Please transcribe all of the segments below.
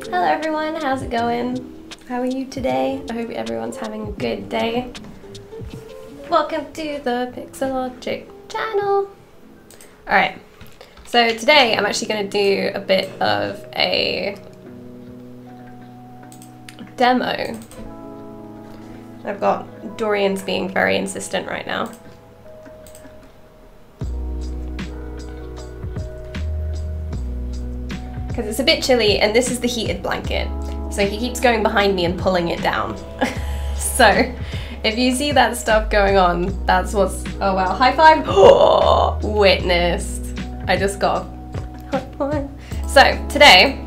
Hello everyone, how's it going? How are you today? I hope everyone's having a good day. Welcome to the Pixelogic channel. Alright, so today I'm actually going to do a bit of a demo. I've got Dorian's being very insistent right now. Because it's a bit chilly and this is the heated blanket. So he keeps going behind me and pulling it down. So if you see that stuff going on, that's what's, oh wow, high five. Oh, witnessed. I just got So today,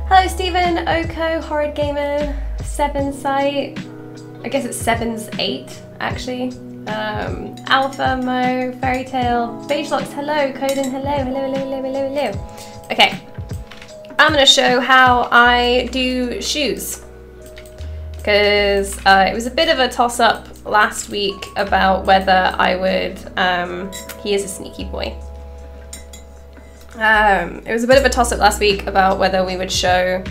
hello Stephen, Oko, Horrid Gamer, 7 Site, I guess it's 7's 8 actually. Alpha, Mo, Fairy Tale, Beigelocks, hello, Coden, hello. Okay, I'm gonna show how I do shoes. Because it was a bit of a toss-up last week about whether I would, he is a sneaky boy. It was a bit of a toss-up last week about whether we would show,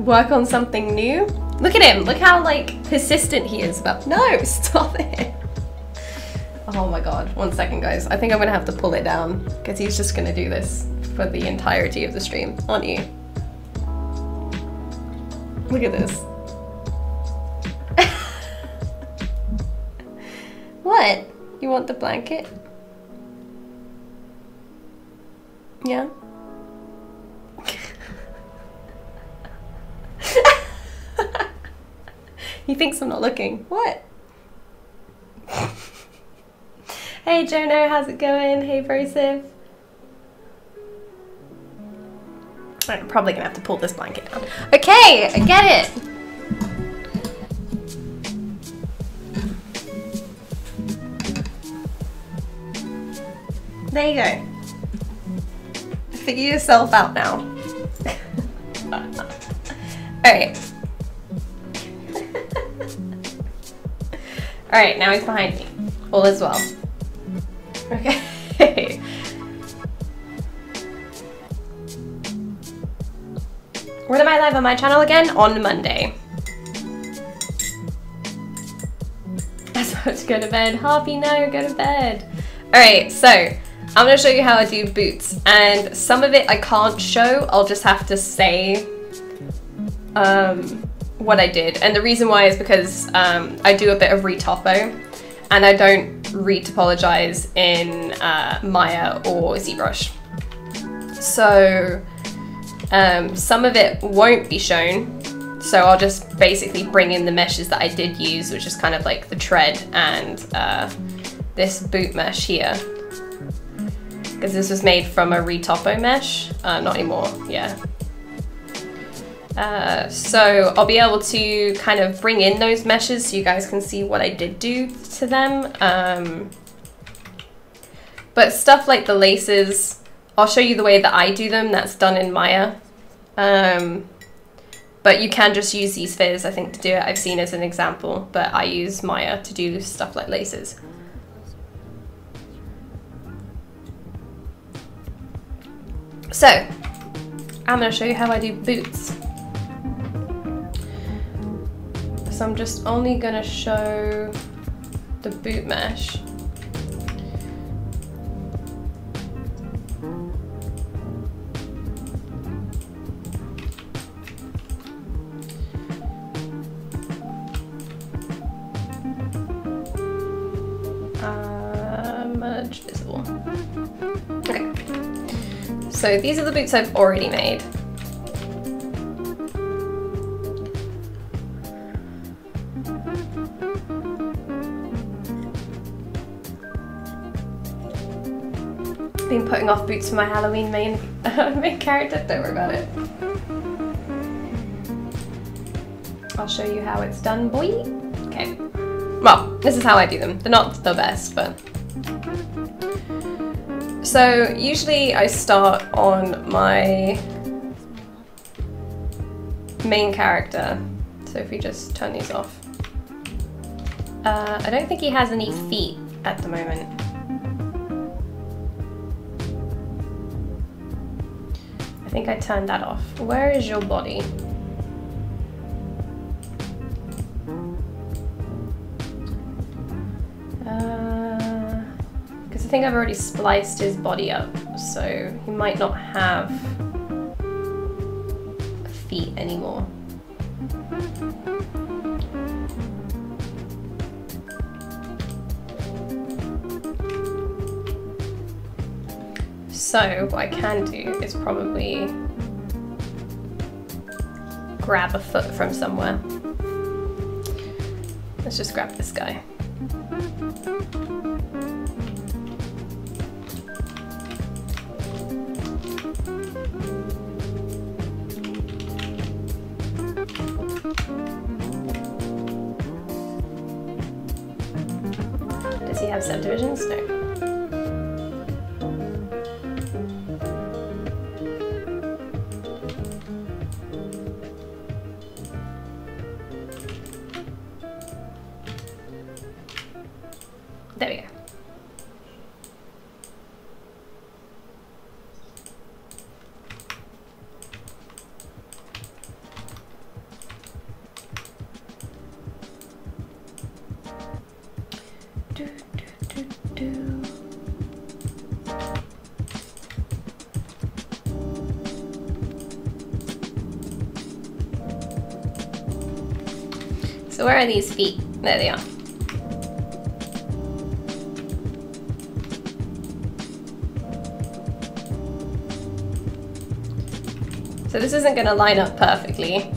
work on something new. Look at him, look how like persistent he is about, no, stop it. Oh my god, 1 second guys. I think I'm gonna have to pull it down because he's just gonna do this for the entirety of the stream, aren't you? Look at this. What? You want the blanket? Yeah? He thinks I'm not looking. What? Hey Jono, how's it going? Hey Brosiv. I'm probably gonna have to pull this blanket down. Okay, I get it. There you go. Figure yourself out now. Alright. Alright, now he's behind me. All is well. Okay. When am I live on my channel again? On Monday. I was about to go to bed. Harpy, no, go to bed. Alright, so I'm going to show you how I do boots. And some of it I can't show. I'll just have to say what I did. And the reason why is because I do a bit of retopo. And I don't retopologize in Maya or ZBrush. So some of it won't be shown. So I'll just basically bring in the meshes that I did use, which is kind of like the tread and this boot mesh here. Because this was made from a retopo mesh. Not anymore, yeah. So I'll be able to kind of bring in those meshes so you guys can see what I did do to them. But stuff like the laces, I'll show you the way that I do them. That's done in Maya. But you can just use these spheres, I think, to do it. I've seen as an example, but I use Maya to do stuff like laces. So, I'm going to show you how I do boots. So I'm just only going to show the boot mesh. I'm going to smudge visible. Okay. So these are the boots I've already made. Been putting off boots for my Halloween main character, don't worry about it. I'll show you how it's done, boy. Okay. Well, this is how I do them. They're not the best, but... So, usually I start on my main character. So if we just turn these off. I don't think he has any feet at the moment. I think I turned that off. Where is your body? Because I think I've already spliced his body up, so he might not have feet anymore. So what I can do is probably grab a foot from somewhere. Let's just grab this guy. Does he have subdivisions? No. There we go. So where are these feet? There they are. So this isn't going to line up perfectly.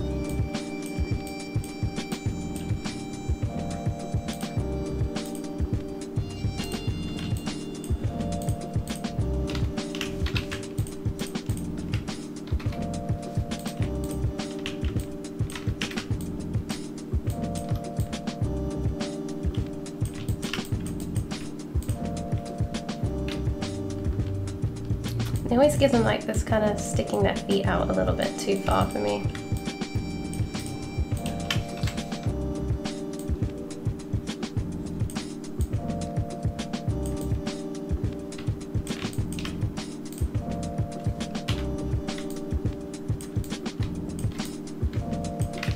It always gives them like this kind of sticking their feet out a little bit too far for me.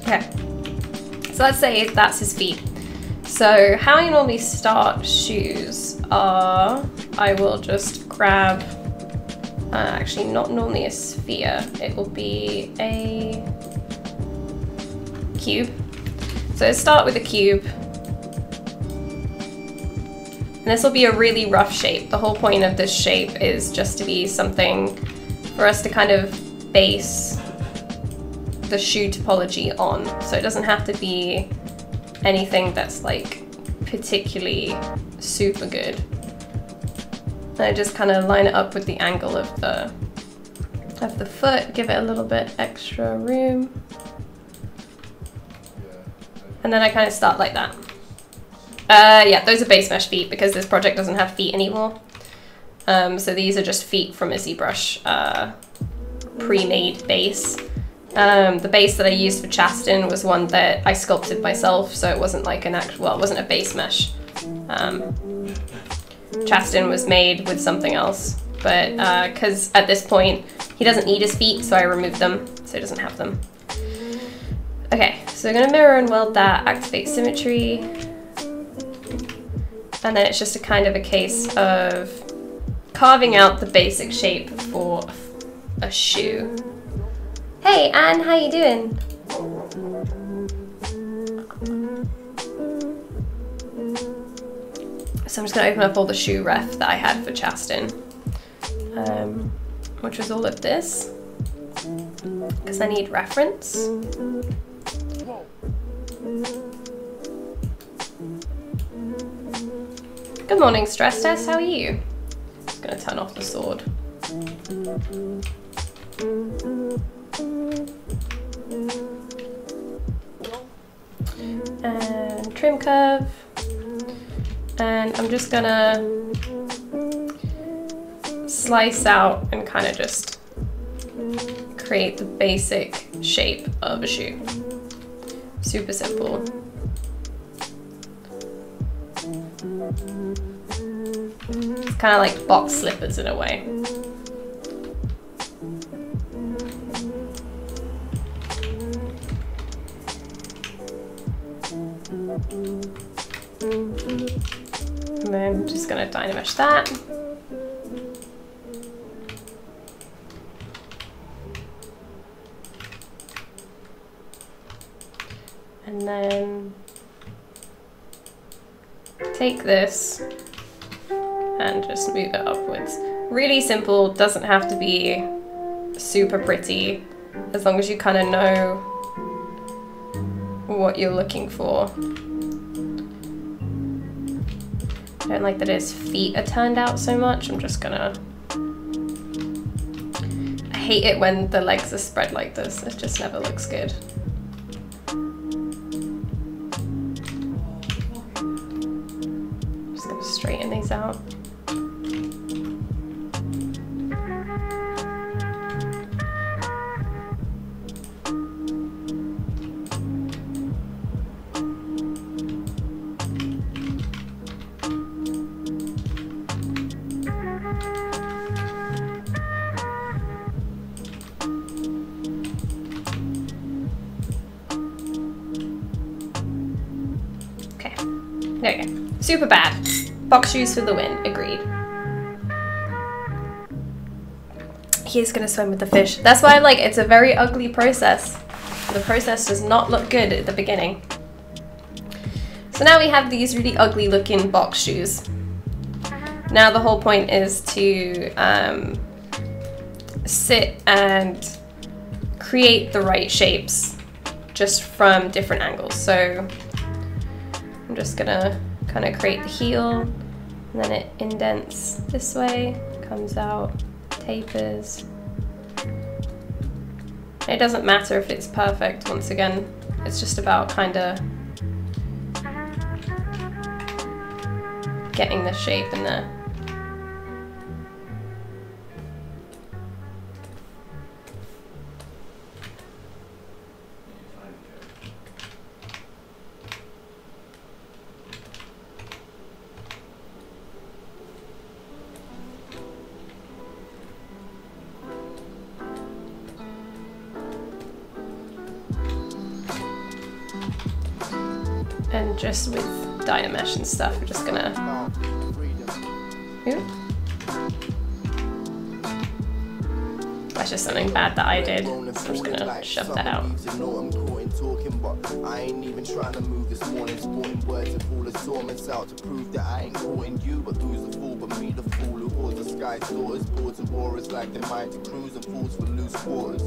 Okay, so let's say that's his feet. So how I normally start shoes are, I will just grab actually not normally a sphere, it will be a cube. So I start with a cube. And this will be a really rough shape. The whole point of this shape is just to be something for us to kind of base the shoe topology on. So it doesn't have to be anything that's like particularly super good. And I just kind of line it up with the angle of the foot, give it a little bit extra room. And then I kind of start like that. Yeah, those are base mesh feet because this project doesn't have feet anymore. So these are just feet from a ZBrush pre-made base. The base that I used for Chastin was one that I sculpted myself, so it wasn't like an actual, well, it wasn't a base mesh. Chastin was made with something else, but because at this point he doesn't need his feet, so I removed them, so he doesn't have them. Okay, so I'm gonna mirror and weld that, activate symmetry, and then it's just a kind of a case of carving out the basic shape for a shoe. Hey Anne, how you doing? So I'm just going to open up all the shoe ref that I had for Chastin, which was all of this, because I need reference. Good morning, Stress Test, how are you? Just going to turn off the sword. And trim curve. And I'm just gonna slice out and kind of just create the basic shape of a shoe. Super simple. It's kind of like box slippers in a way. And then I'm just going to DynaMesh that. And then take this and just move it upwards. Really simple, doesn't have to be super pretty, as long as you kind of know what you're looking for. I don't like that his feet are turned out so much. I'm just gonna... I hate it when the legs are spread like this. It just never looks good. Just gonna straighten these out. There we go. Super bad. Box shoes for the win. Agreed. He's gonna swim with the fish. That's why I'm like, it's a very ugly process. The process does not look good at the beginning. So now we have these really ugly looking box shoes. Now the whole point is to sit and create the right shapes just from different angles. So I'm just gonna kind of create the heel, and then it indents this way, comes out, tapers. It doesn't matter if it's perfect, once again, it's just about kind of getting the shape in there. And just with DynaMesh and stuff, we're just gonna... Ooh. That's just something bad that I did. I'm just gonna shove that out. I ain't even trying to move this morning, sporting words and full assortments out to prove that I ain't courting you. But who's the fool but me, the fool who holds the sky's daughters, boards and warriors like they're mind to cruise and fools for loose quarters.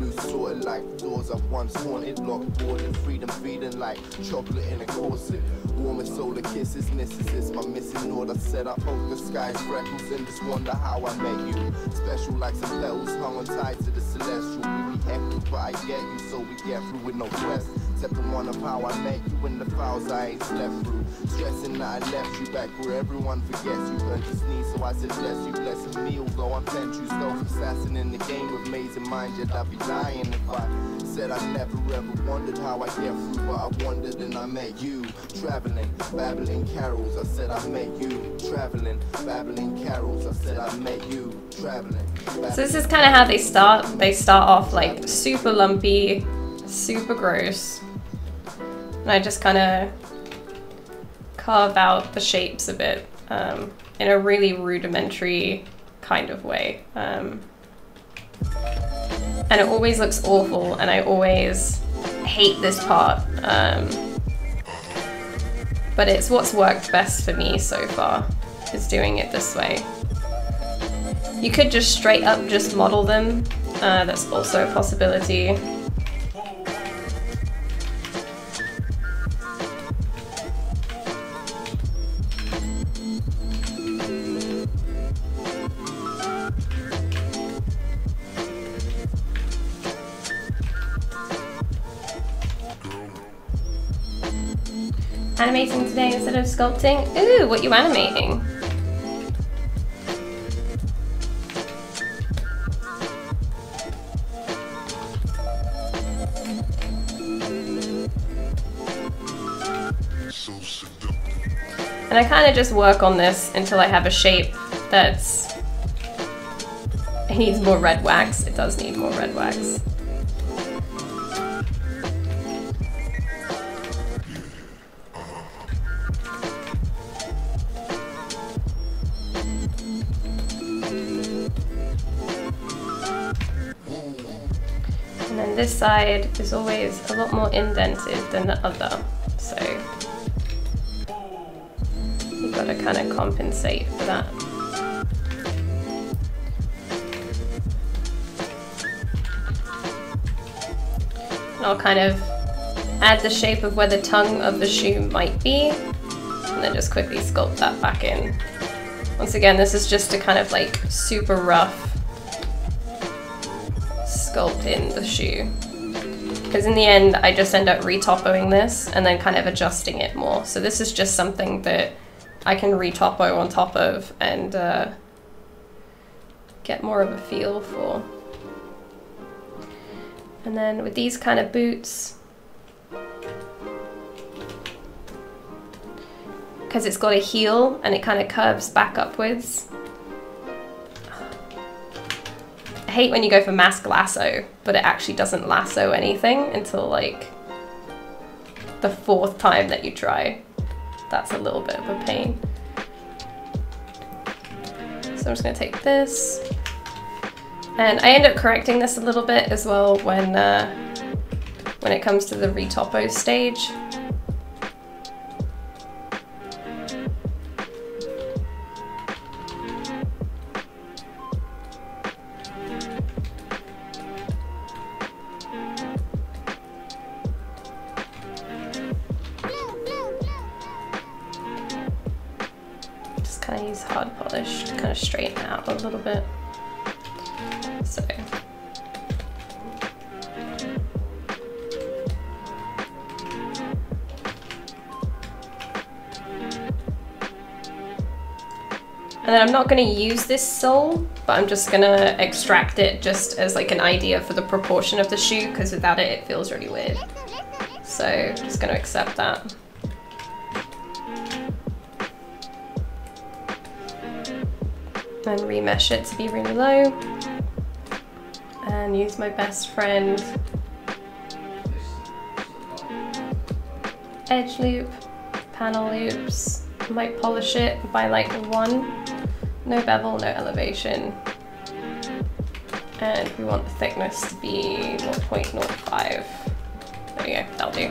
Loose sorted like doors I've once haunted, locked boarded, freedom feeding like chocolate in a corset. Warm and solar kisses, this my missing order. Said I hope the sky's freckles and just wonder how I met you. Special like some petals hung on tied to the celestial. We be heckled but I get you, so we get through with no quest. Except the one of how I met you and the fouls I ain't slept through. Stressing that I left you back where everyone forgets you. Burned your sneeze, so I said bless you, blessing me. Although I'm bent you, stealth assassin in the game with amazing mind, yet I'd be lying if I said I never ever wondered how I get through. But I wondered and I met you. Traveling, babbling carols, I said I met you. Traveling, babbling carols, I said I met you. Traveling. So this is kind of how they start. They start off like super lumpy, super gross. And I just kind of carve out the shapes a bit in a really rudimentary kind of way. And it always looks awful, and I always hate this part. but it's what's worked best for me so far, is doing it this way. You could just straight up just model them, that's also a possibility. Animating today instead of sculpting? Ooh, what you animating? And I kind of just work on this until I have a shape that's... It needs more red wax. It does need more red wax. And then this side is always a lot more indented than the other, so you've got to kind of compensate for that. And I'll kind of add the shape of where the tongue of the shoe might be, and then just quickly sculpt that back in. Once again, this is just to kind of like super rough sculpt in the shoe, because in the end I just end up retopoing this and then kind of adjusting it more. So this is just something that I can retopo on top of and get more of a feel for. And then with these kind of boots, because it's got a heel and it kind of curves back upwards. I hate when you go for mask lasso, but it actually doesn't lasso anything until like the 4th time that you try. That's a little bit of a pain. So I'm just gonna take this, and I end up correcting this a little bit as well when it comes to the retopo stage. Kind of use hard polish to kind of straighten it out a little bit. So. And then I'm not going to use this sole, but I'm just going to extract it just as like an idea for the proportion of the shoe, because without it, it feels really weird. So just going to accept that. And remesh it to be really low, and use my best friend edge loop, panel loops. I might polish it by like 1, no bevel, no elevation, and we want the thickness to be 0.05. There you go, that'll do.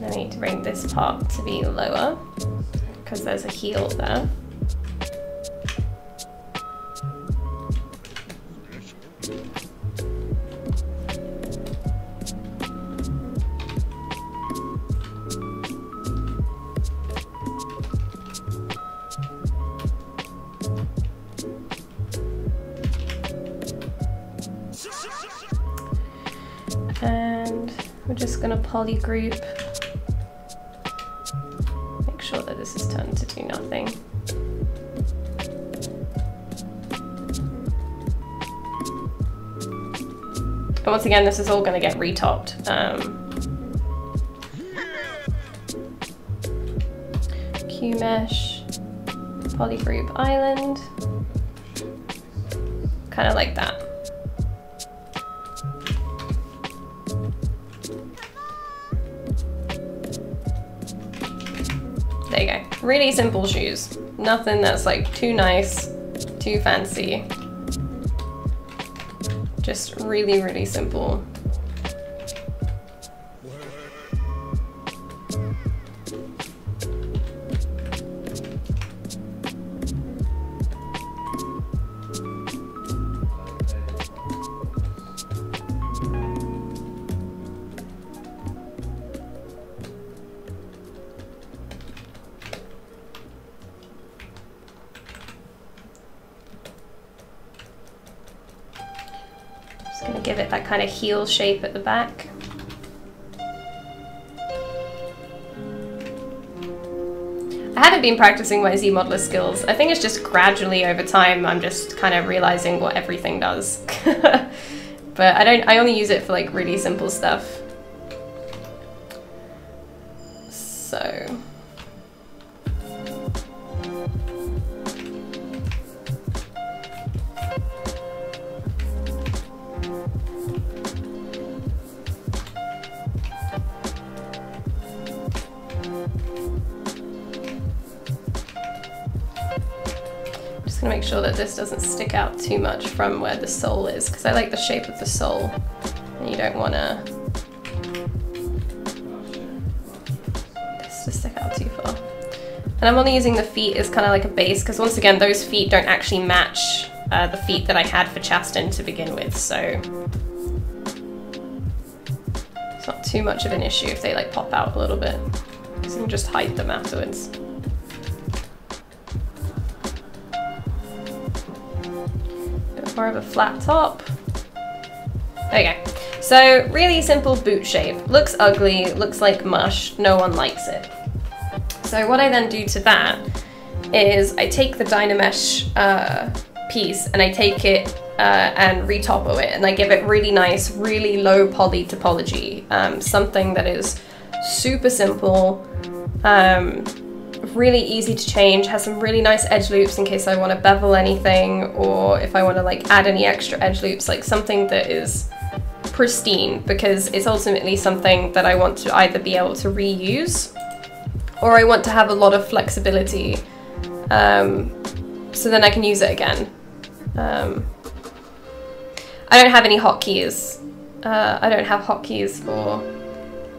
I need to bring this part to be lower because there's a heel there. And we're just going to poly group. Make sure that this is turned to do nothing. And once again, this is all going to get retopped. Q mesh, polygroup island, kind of like that. There you go. Really simple shoes. Nothing that's like too nice, too fancy. Just really, really simple. Give it that kind of heel shape at the back. I haven't been practicing my Z-modeler skills. I think it's just gradually over time I'm just kind of realizing what everything does. But I only use it for like really simple stuff. So gonna make sure that this doesn't stick out too much from where the sole is, because I like the shape of the sole and you don't want this to stick out too far. And I'm only using the feet as kind of like a base, because once again those feet don't actually match the feet that I had for Chasten to begin with, so it's not too much of an issue if they like pop out a little bit, because you can just hide them afterwards. More of a flat top. There you go. So really simple boot shape. Looks ugly, looks like mush, no one likes it. So what I then do to that is I take the DynaMesh piece and I take it and retopo it, and I give it really nice, really low poly topology. Something that is super simple, really easy to change, has some really nice edge loops in case I want to bevel anything, or if I want to like add any extra edge loops, like something that is pristine, because it's ultimately something that I want to either be able to reuse or I want to have a lot of flexibility, so then I can use it again. I don't have any hotkeys. I don't have hotkeys for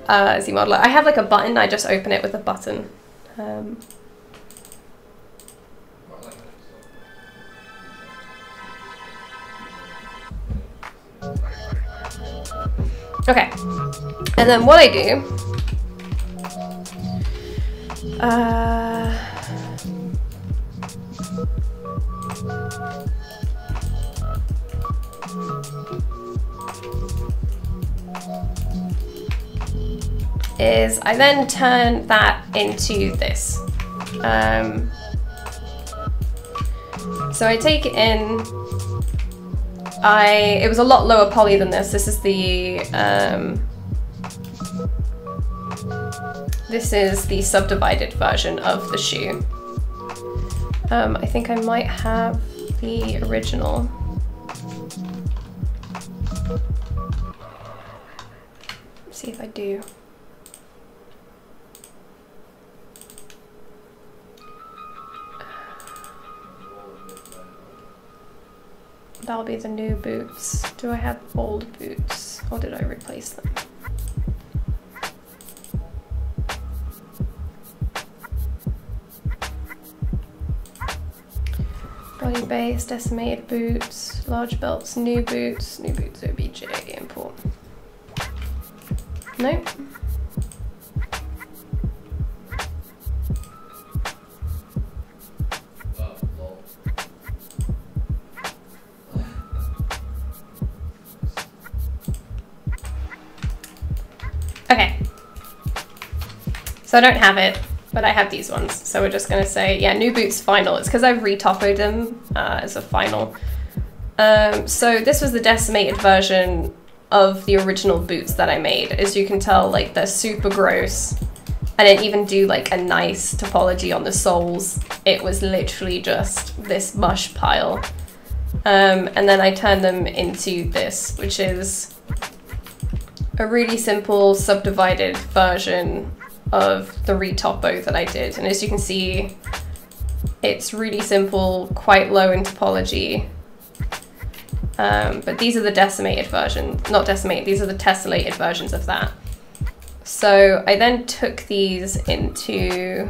ZModeler. I have like a button, I just open it with a button. Okay, and then what I do is I then turn that into this. So I take it in, it was a lot lower poly than this. This is the subdivided version of the shoe. I think I might have the original. Let's see if I do. That'll be the new boots. Do I have old boots, or did I replace them? Body base, decimated boots, large belts, new boots OBJ, import. Nope. Okay, so I don't have it, but I have these ones. So we're just gonna say, yeah, new boots final. It's because I've retopoed them as a final. So this was the decimated version of the original boots that I made. As you can tell, like they're super gross. I didn't even do like a nice topology on the soles. It was literally just this mush pile. And then I turned them into this, which is a really simple subdivided version of the retopo that I did. And as you can see, it's really simple, quite low in topology. But these are the decimated versions, not decimated, these are the tessellated versions of that. So I then took these into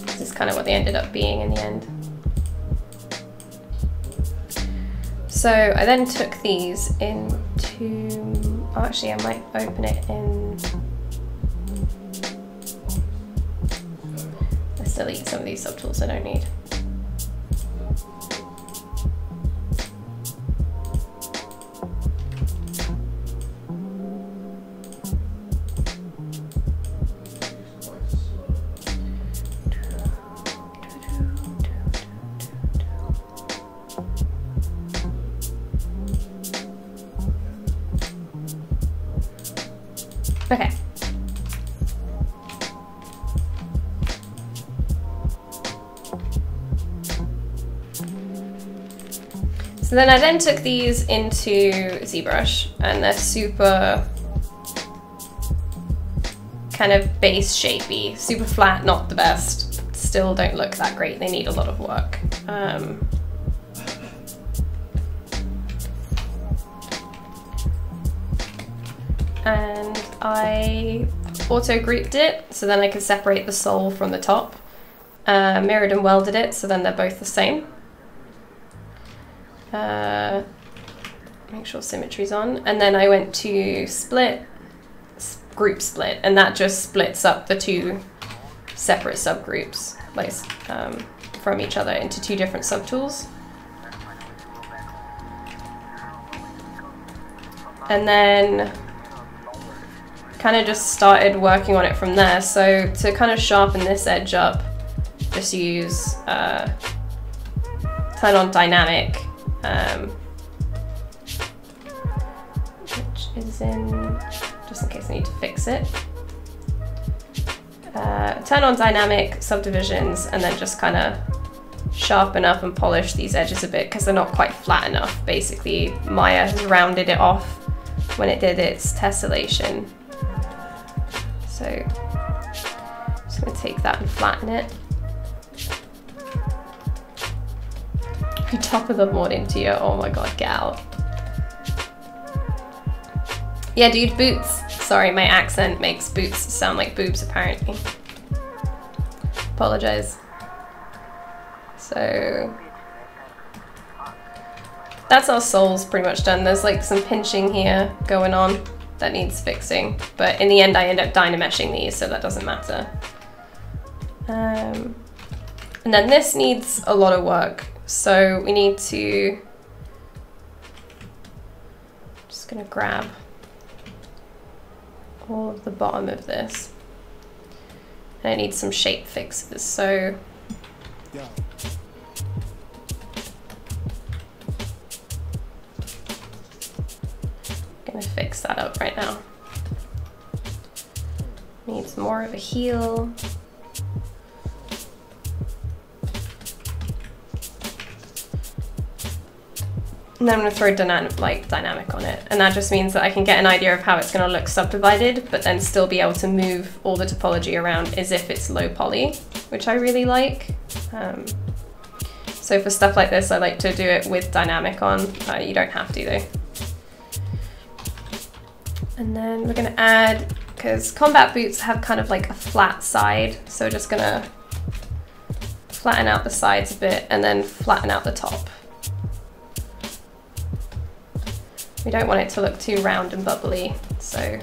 this is kind of what they ended up being in the end. So I then took these into, oh, actually I might open it in, let's delete some of these subtools I don't need. Okay. So then I then took these into ZBrush, and they're super kind of base shapey, super flat, not the best. Still don't look that great. They need a lot of work. And I auto grouped it so then I could separate the sole from the top. Mirrored and welded it so then they're both the same. Make sure symmetry's on. And then I went to split, group split, and that just splits up the two separate subgroups like, from each other into two different subtools. And then kind of just started working on it from there. So to kind of sharpen this edge up, just use turn on dynamic, which is in, just in case I need to fix it. Turn on dynamic subdivisions and then just kind of sharpen up and polish these edges a bit because they're not quite flat enough. Basically, Maya has rounded it off when it did its tessellation. So I'm just going to take that and flatten it. You top of the morning to you. Oh my god, get out. Yeah, dude, boots. Sorry, my accent makes boots sound like boobs, apparently. Apologize. So that's our soles pretty much done. There's like some pinching here going on that needs fixing, but in the end I end up DynaMeshing these, so that doesn't matter. And then this needs a lot of work, so we need to, just gonna grab all of the bottom of this, and it needs some shape fixes, so gonna fix that up right now. Needs more of a heel. And then I'm gonna throw dynamic on it. And that just means that I can get an idea of how it's gonna look subdivided, but then still be able to move all the topology around as if it's low poly, which I really like. So for stuff like this, I like to do it with dynamic on. You don't have to though. And then we're gonna add, because combat boots have kind of like a flat side, so we're just gonna flatten out the sides a bit and then flatten out the top. We don't want it to look too round and bubbly, so.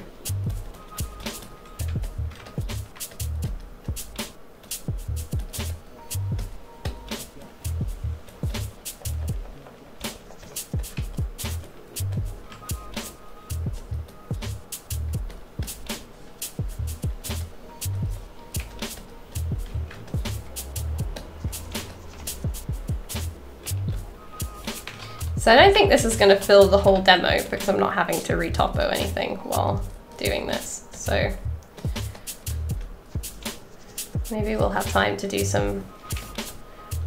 So I don't think this is going to fill the whole demo because I'm not having to retopo anything while doing this. So maybe we'll have time to do some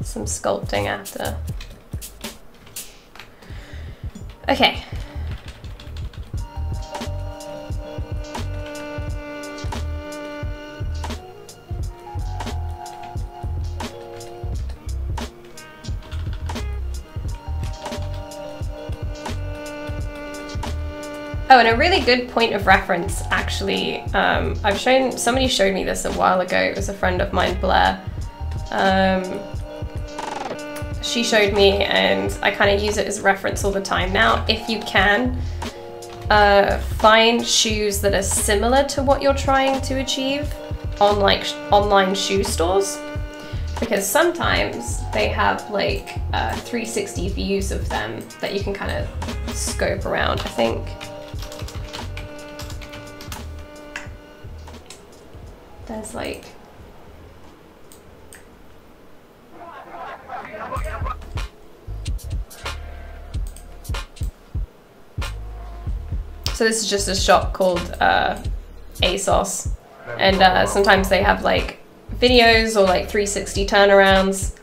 sculpting after. Okay. Oh, and a really good point of reference, actually, somebody showed me this a while ago. It was a friend of mine, Blair. She showed me, and I kind of use it as a reference all the time now. If you can, find shoes that are similar to what you're trying to achieve on like online shoe stores, because sometimes they have like 360 views of them that you can kind of scope around, I think. There's like so this is just a shop called ASOS, and sometimes they have like videos or like 360 turnarounds.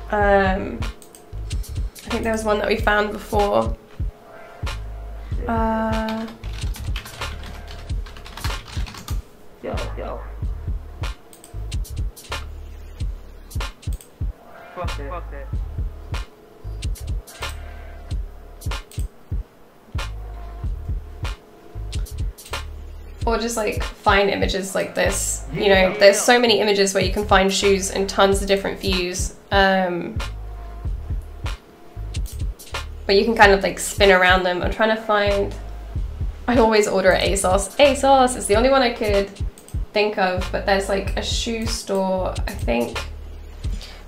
I think there was one that we found before. Yo. Fuck it. Or just like find images like this. You know, there's so many images where you can find shoes in tons of different views. But you can kind of like spin around them. I'm trying to find, I always order at ASOS. ASOS is the only one I could think of, but there's like a shoe store, I think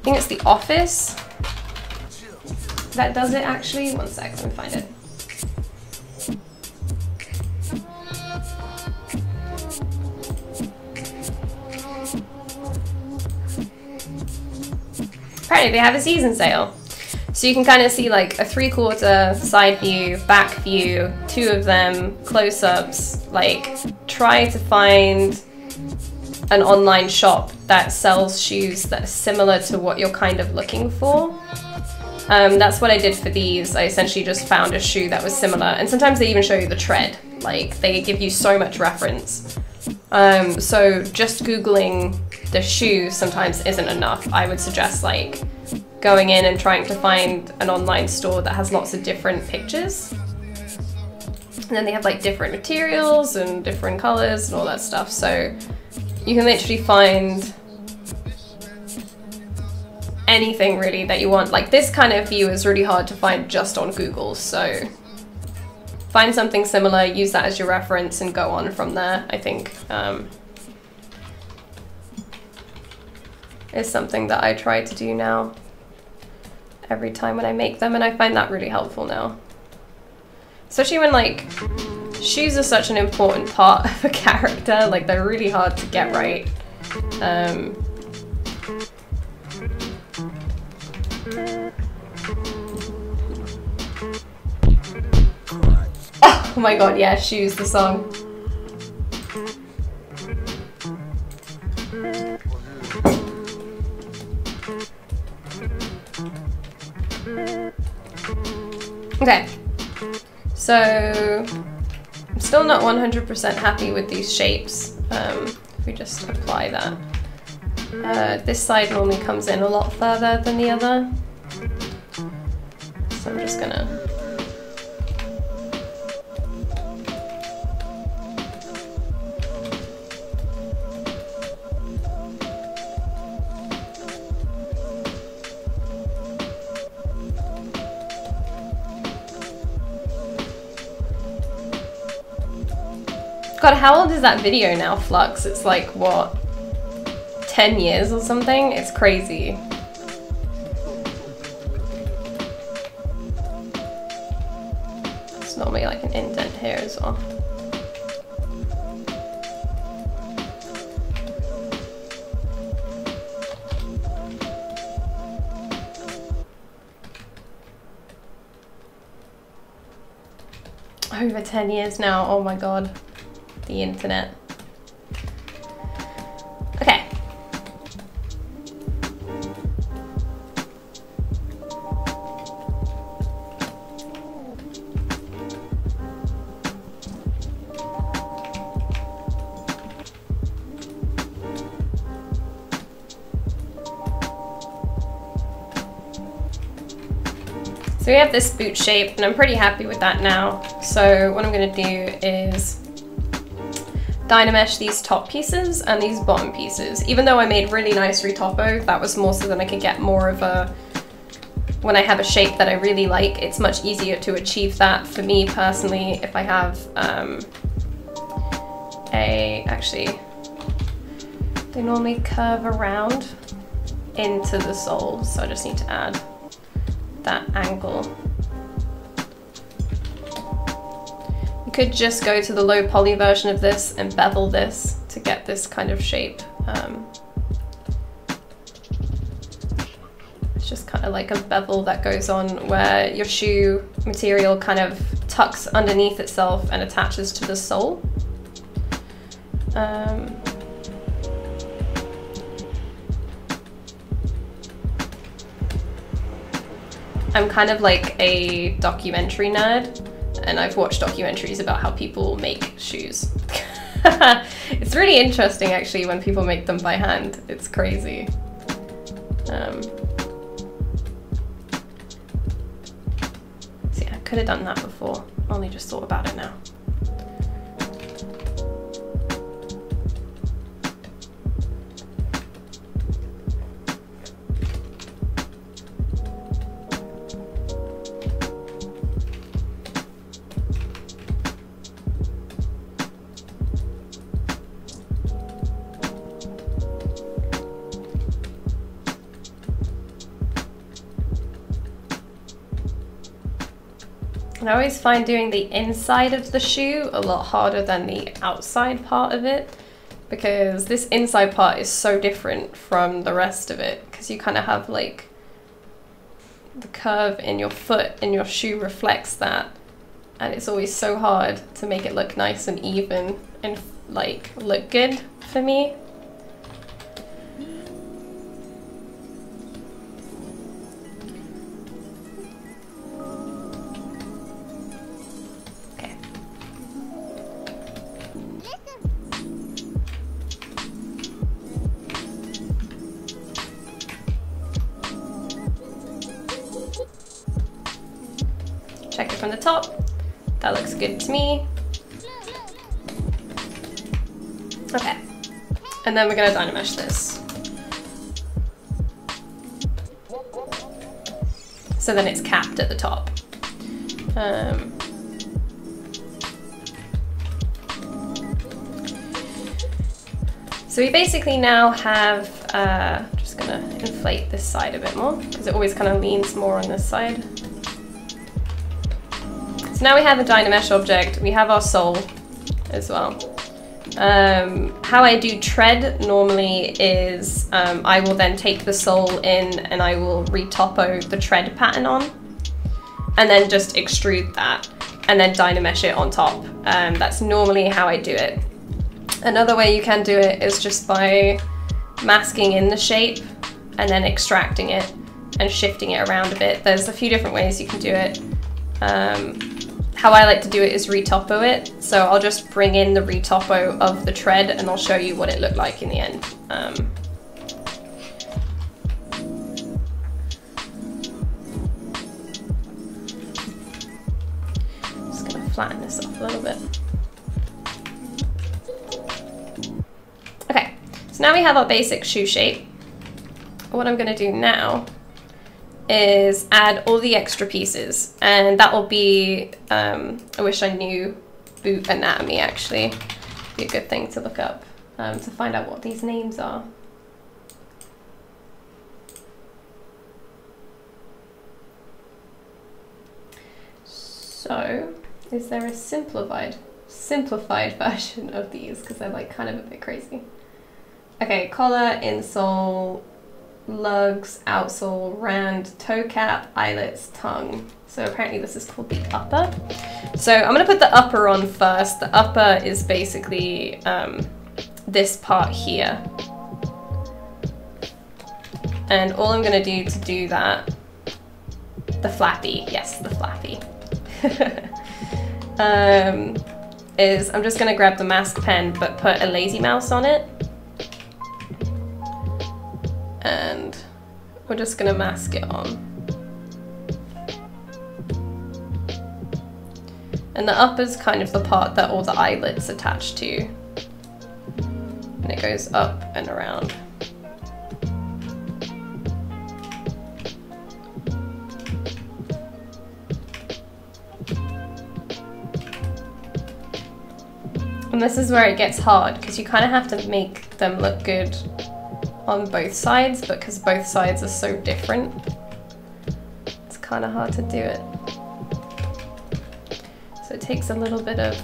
it's The Office that does it actually. One sec, let me find it. Apparently they have a season sale. So you can kind of see like a 3/4 side view, back view, two of them, close-ups, like try to find an online shop that sells shoes that are similar to what you're kind of looking for. That's what I did for these. I essentially just found a shoe that was similar, and sometimes they even show you the tread. Like they give you so much reference. So just Googling the shoe sometimes isn't enough. I would suggest like going in and trying to find an online store that has lots of different pictures. And then they have like different materials and different colors and all that stuff. So you can literally find anything really that you want. Like this kind of view is really hard to find just on Google. So find something similar, use that as your reference and go on from there, I think. Is something that I try to do now every time when I make them, and I find that really helpful now. Especially when like shoes are such an important part of a character, like they're really hard to get right. Oh my god, yeah, Shoes, the song. Okay, so I'm still not 100% happy with these shapes. If we just apply that. This side normally comes in a lot further than the other. So I'm just gonna... God, how old is that video now, Flux? It's like, what, 10 years or something? It's crazy. It's normally like an indent here as well. Over 10 years now, oh my god. The internet. Okay. So we have this boot shape, and I'm pretty happy with that now. So what I'm going to do is DynaMesh these top pieces and these bottom pieces. Even though I made really nice retopo, that was more so that I could get more of a, when I have a shape that I really like, it's much easier to achieve that for me personally if I have actually, they normally curve around into the sole, so I just need to add that angle. You could just go to the low poly version of this and bevel this to get this kind of shape. It's just kind of like a bevel that goes on where your shoe material kind of tucks underneath itself and attaches to the sole. I'm kind of like a documentary nerd, and I've watched documentaries about how people make shoes. It's really interesting actually when people make them by hand. It's crazy. See, I could have done that before. Only just thought about it now. And I always find doing the inside of the shoe a lot harder than the outside part of it, because this inside part is so different from the rest of it, because you kind of have like the curve in your foot and your shoe reflects that, and it's always so hard to make it look nice and even and like look good for me. Check it from the top. That looks good to me. Okay. And then we're going to DynaMesh this. So then it's capped at the top. So we basically now have, just going to inflate this side a bit more because it always kind of leans more on this side. So now we have a DynaMesh object, we have our sole as well. How I do tread normally is I will then take the sole in and I will retopo the tread pattern on and then just extrude that and then DynaMesh it on top. That's normally how I do it. Another way you can do it is just by masking in the shape and then extracting it and shifting it around a bit. There's a few different ways you can do it. How I like to do it is retopo it. So I'll just bring in the retopo of the tread and I'll show you what it looked like in the end. Just gonna flatten this off a little bit. Okay, so now we have our basic shoe shape. What I'm gonna do now is add all the extra pieces, and that will be, I wish I knew boot anatomy actually, be a good thing to look up to find out what these names are. So, is there a simplified version of these, because they're like kind of a bit crazy. Okay, collar, insole, lugs, outsole, rand, toe cap, eyelets, tongue. So apparently this is called the upper. So I'm gonna put the upper on first. The upper is basically this part here. And all I'm gonna do to do that, the flappy, yes, the flappy, is I'm just gonna grab the mask pen but put a lazy mouse on it. And we're just gonna mask it on. And the upper is kind of the part that all the eyelets attach to. And it goes up and around. And this is where it gets hard, because you kind of have to make them look good on both sides, but because both sides are so different, it's kind of hard to do it. So it takes a little bit of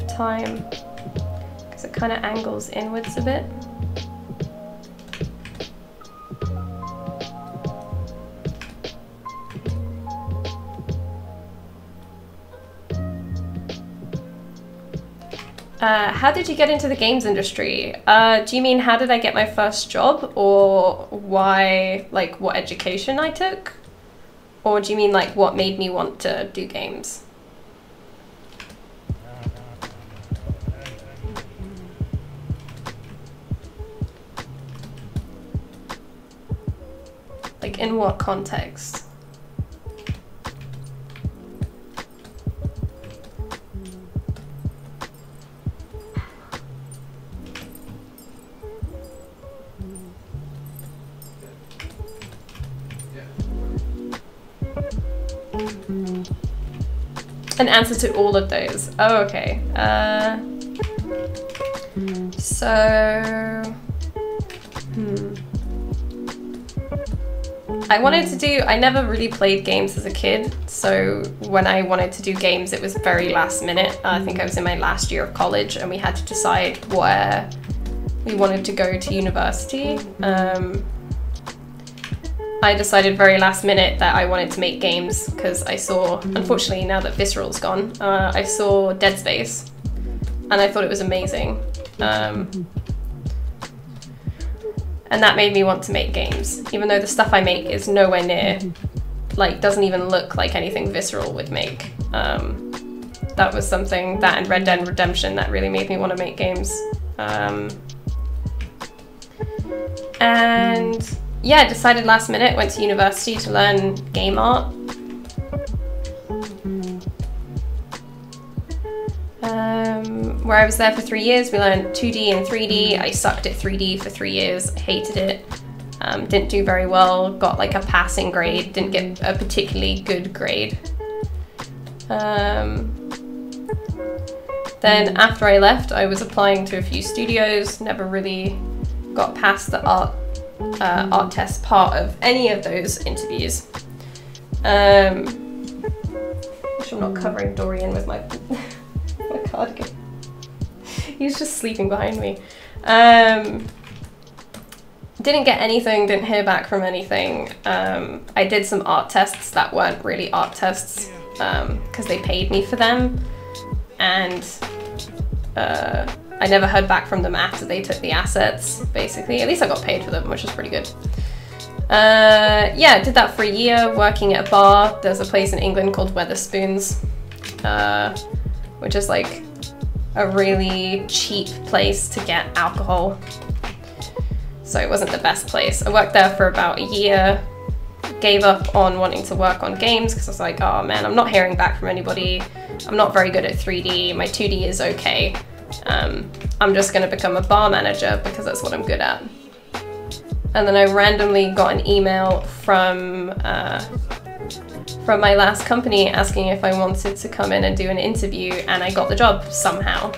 time, because it kind of angles inwards a bit. How did you get into the games industry? Do you mean how did I get my first job, or why, like what education I took? Or do you mean like what made me want to do games? Like in what context? An answer to all of those. Oh, okay. I never really played games as a kid, so when I wanted to do games, it was very last minute. I think I was in my last year of college and we had to decide where we wanted to go to university. I decided very last minute that I wanted to make games because I saw, unfortunately now that Visceral's gone, I saw Dead Space and I thought it was amazing. And that made me want to make games, even though the stuff I make is nowhere near, like doesn't even look like anything Visceral would make. That was something, that and Red Dead Redemption, that really made me want to make games. And yeah, decided last minute, went to university to learn game art. Where I was there for 3 years, we learned 2D and 3D. I sucked at 3D for 3 years, I hated it. Didn't do very well, got like a passing grade, didn't get a particularly good grade. Then after I left, I was applying to a few studios, never really got past the art test part of any of those interviews. Which I'm not covering Dorian with my, my cardigan. He's just sleeping behind me. Didn't get anything, didn't hear back from anything. I did some art tests that weren't really art tests because they paid me for them. And I never heard back from them after they took the assets, basically. At least I got paid for them, which was pretty good. Yeah, I did that for a year, working at a bar. There's a place in England called Wetherspoons, which is like a really cheap place to get alcohol. So it wasn't the best place. I worked there for about a year, gave up on wanting to work on games because I was like, oh man, I'm not hearing back from anybody. I'm not very good at 3D. My 2D is okay. I'm just gonna become a bar manager because that's what I'm good at. And then I randomly got an email from my last company asking if I wanted to come in and do an interview, and I got the job somehow.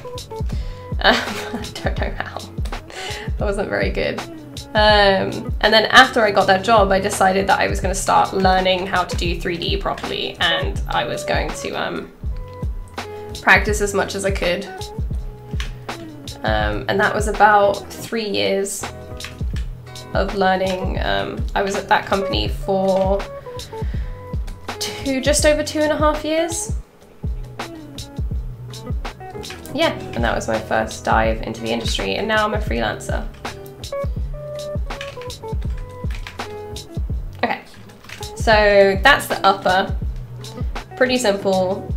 I don't know how. That wasn't very good. And then after I got that job, I decided that I was going to start learning how to do 3D properly, and I was going to practice as much as I could. And that was about 3 years. of learning. I was at that company for just over 2.5 years. Yeah, and that was my first dive into the industry, and now I'm a freelancer. Okay, so that's the upper. Pretty simple.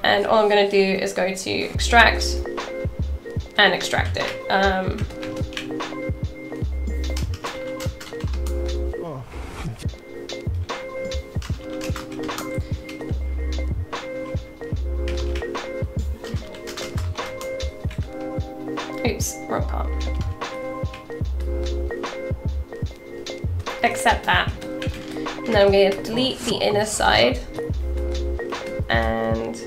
And all I'm going to do is go to extract and extract it. Oops, wrong part. Accept that. And then I'm going to delete the inner side. And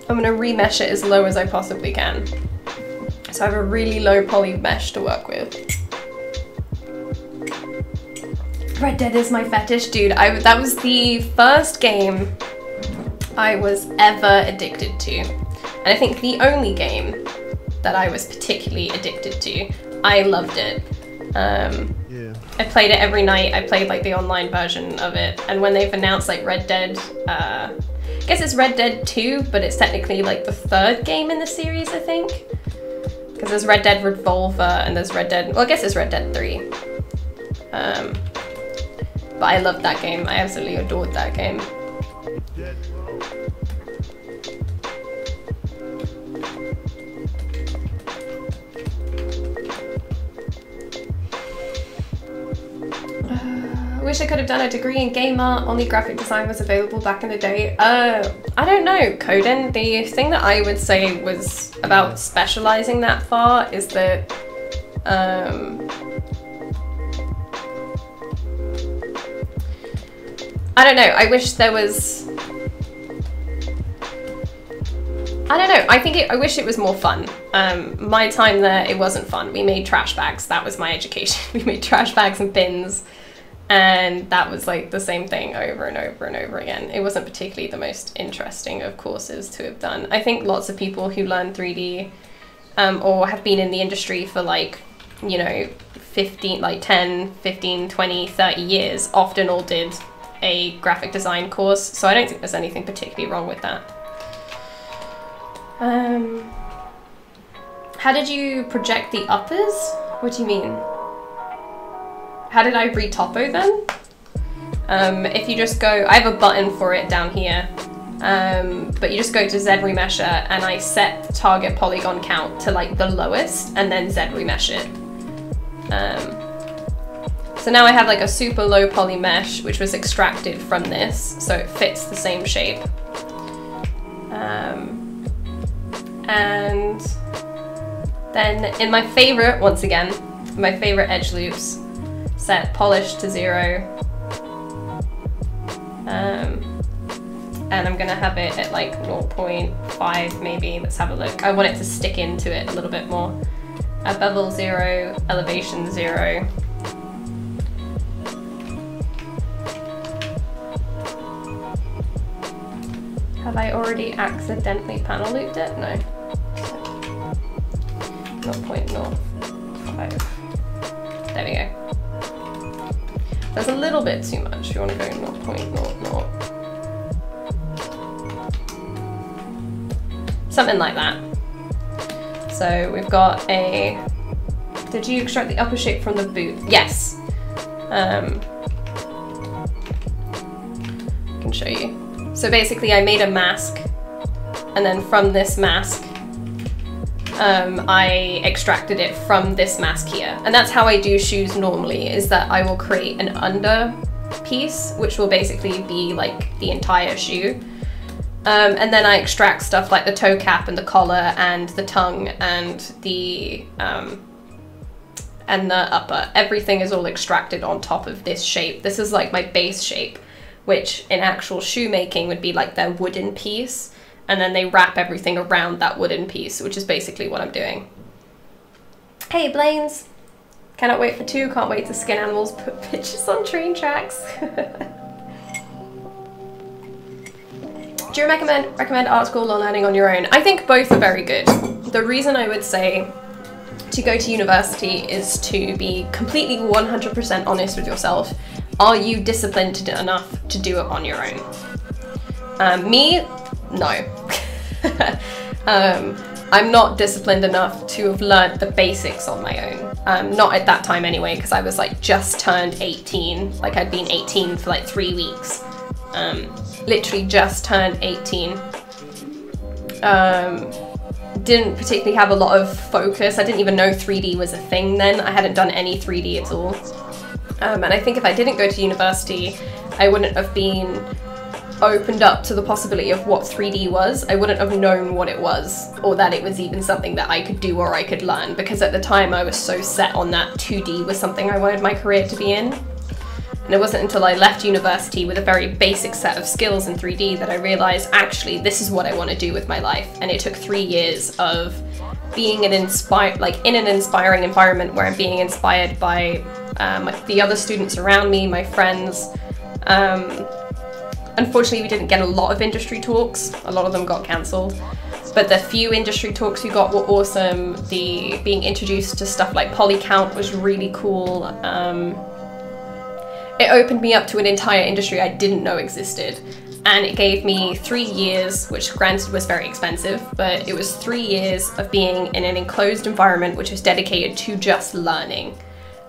I'm going to remesh it as low as I possibly can. So I have a really low poly mesh to work with. Red Dead is my fetish, dude. That was the first game I was ever addicted to. And I think the only game that I was particularly addicted to. I loved it. Yeah. I played it every night. I played like the online version of it. And when they've announced like Red Dead, I guess it's Red Dead 2, but it's technically like the 3rd game in the series, I think. Because there's Red Dead Revolver and there's Red Dead, well I guess it's Red Dead 3. But I loved that game. I absolutely adored that game. I wish I could have done a degree in game art, only graphic design was available back in the day. I don't know, Coden. The thing that I would say was about specializing that far is that I don't know, I wish there was, I don't know, I wish it was more fun. My time there, it wasn't fun. We made trash bags, that was my education. We made trash bags and bins. And that was like the same thing over and over and over again. It wasn't particularly the most interesting of courses to have done. I think lots of people who learn 3D or have been in the industry for like, you know, 10, 15, 20, 30 years often all did a graphic design course. So I don't think there's anything particularly wrong with that. How did you project the uppers? What do you mean? How did I retopo them? If you just go, I have a button for it down here, but you just go to ZRemesher and I set the target polygon count to like the lowest and then ZRemesh it. So now I have like a super low poly mesh which was extracted from this, so it fits the same shape. And then in my favorite, once again, my favorite edge loops, set polish to 0. And I'm gonna have it at like 0.5 maybe. Let's have a look. I want it to stick into it a little bit more. Bevel 0, elevation 0. Have I already accidentally panel looped it? No. 0.05. There we go. That's a little bit too much. You want to go 0.00. Something like that. So we've got a... Did you extract the upper shape from the boot? Yes. I can show you. So basically I made a mask, and then from this mask, I extracted it from this mask here. And that's how I do shoes normally, is that I will create an under piece, which will basically be like the entire shoe. And then I extract stuff like the toe cap and the collar and the tongue and the upper. Everything is all extracted on top of this shape. This is like my base shape, which in actual shoemaking would be like their wooden piece. And then they wrap everything around that wooden piece, which is basically what I'm doing. Hey, Blaines! Cannot wait for 2, can't wait to skin animals, put pictures on train tracks. Do you recommend art school or learning on your own? I think both are very good. the reason I would say to go to university is to be completely 100% honest with yourself. Are you disciplined enough to do it on your own? Me, no. I'm not disciplined enough to have learned the basics on my own. Not at that time anyway, because I was like just turned 18. Like I'd been 18 for like 3 weeks. Literally just turned 18. Didn't particularly have a lot of focus. I didn't even know 3D was a thing then. I hadn't done any 3D at all. And I think if I didn't go to university, I wouldn't have been opened up to the possibility of what 3D was. I wouldn't have known what it was, or that it was even something that I could do or I could learn, because at the time I was so set on that 2D was something I wanted my career to be in. And it wasn't until I left university with a very basic set of skills in 3D that I realized, actually, this is what I want to do with my life. And it took 3 years of being in an inspiring environment where I'm being inspired by the other students around me, my friends. Unfortunately, we didn't get a lot of industry talks. A lot of them got cancelled. But the few industry talks we got were awesome. Being introduced to stuff like polycount was really cool. It opened me up to an entire industry I didn't know existed. And it gave me 3 years, which granted was very expensive, but it was 3 years of being in an enclosed environment which was dedicated to just learning.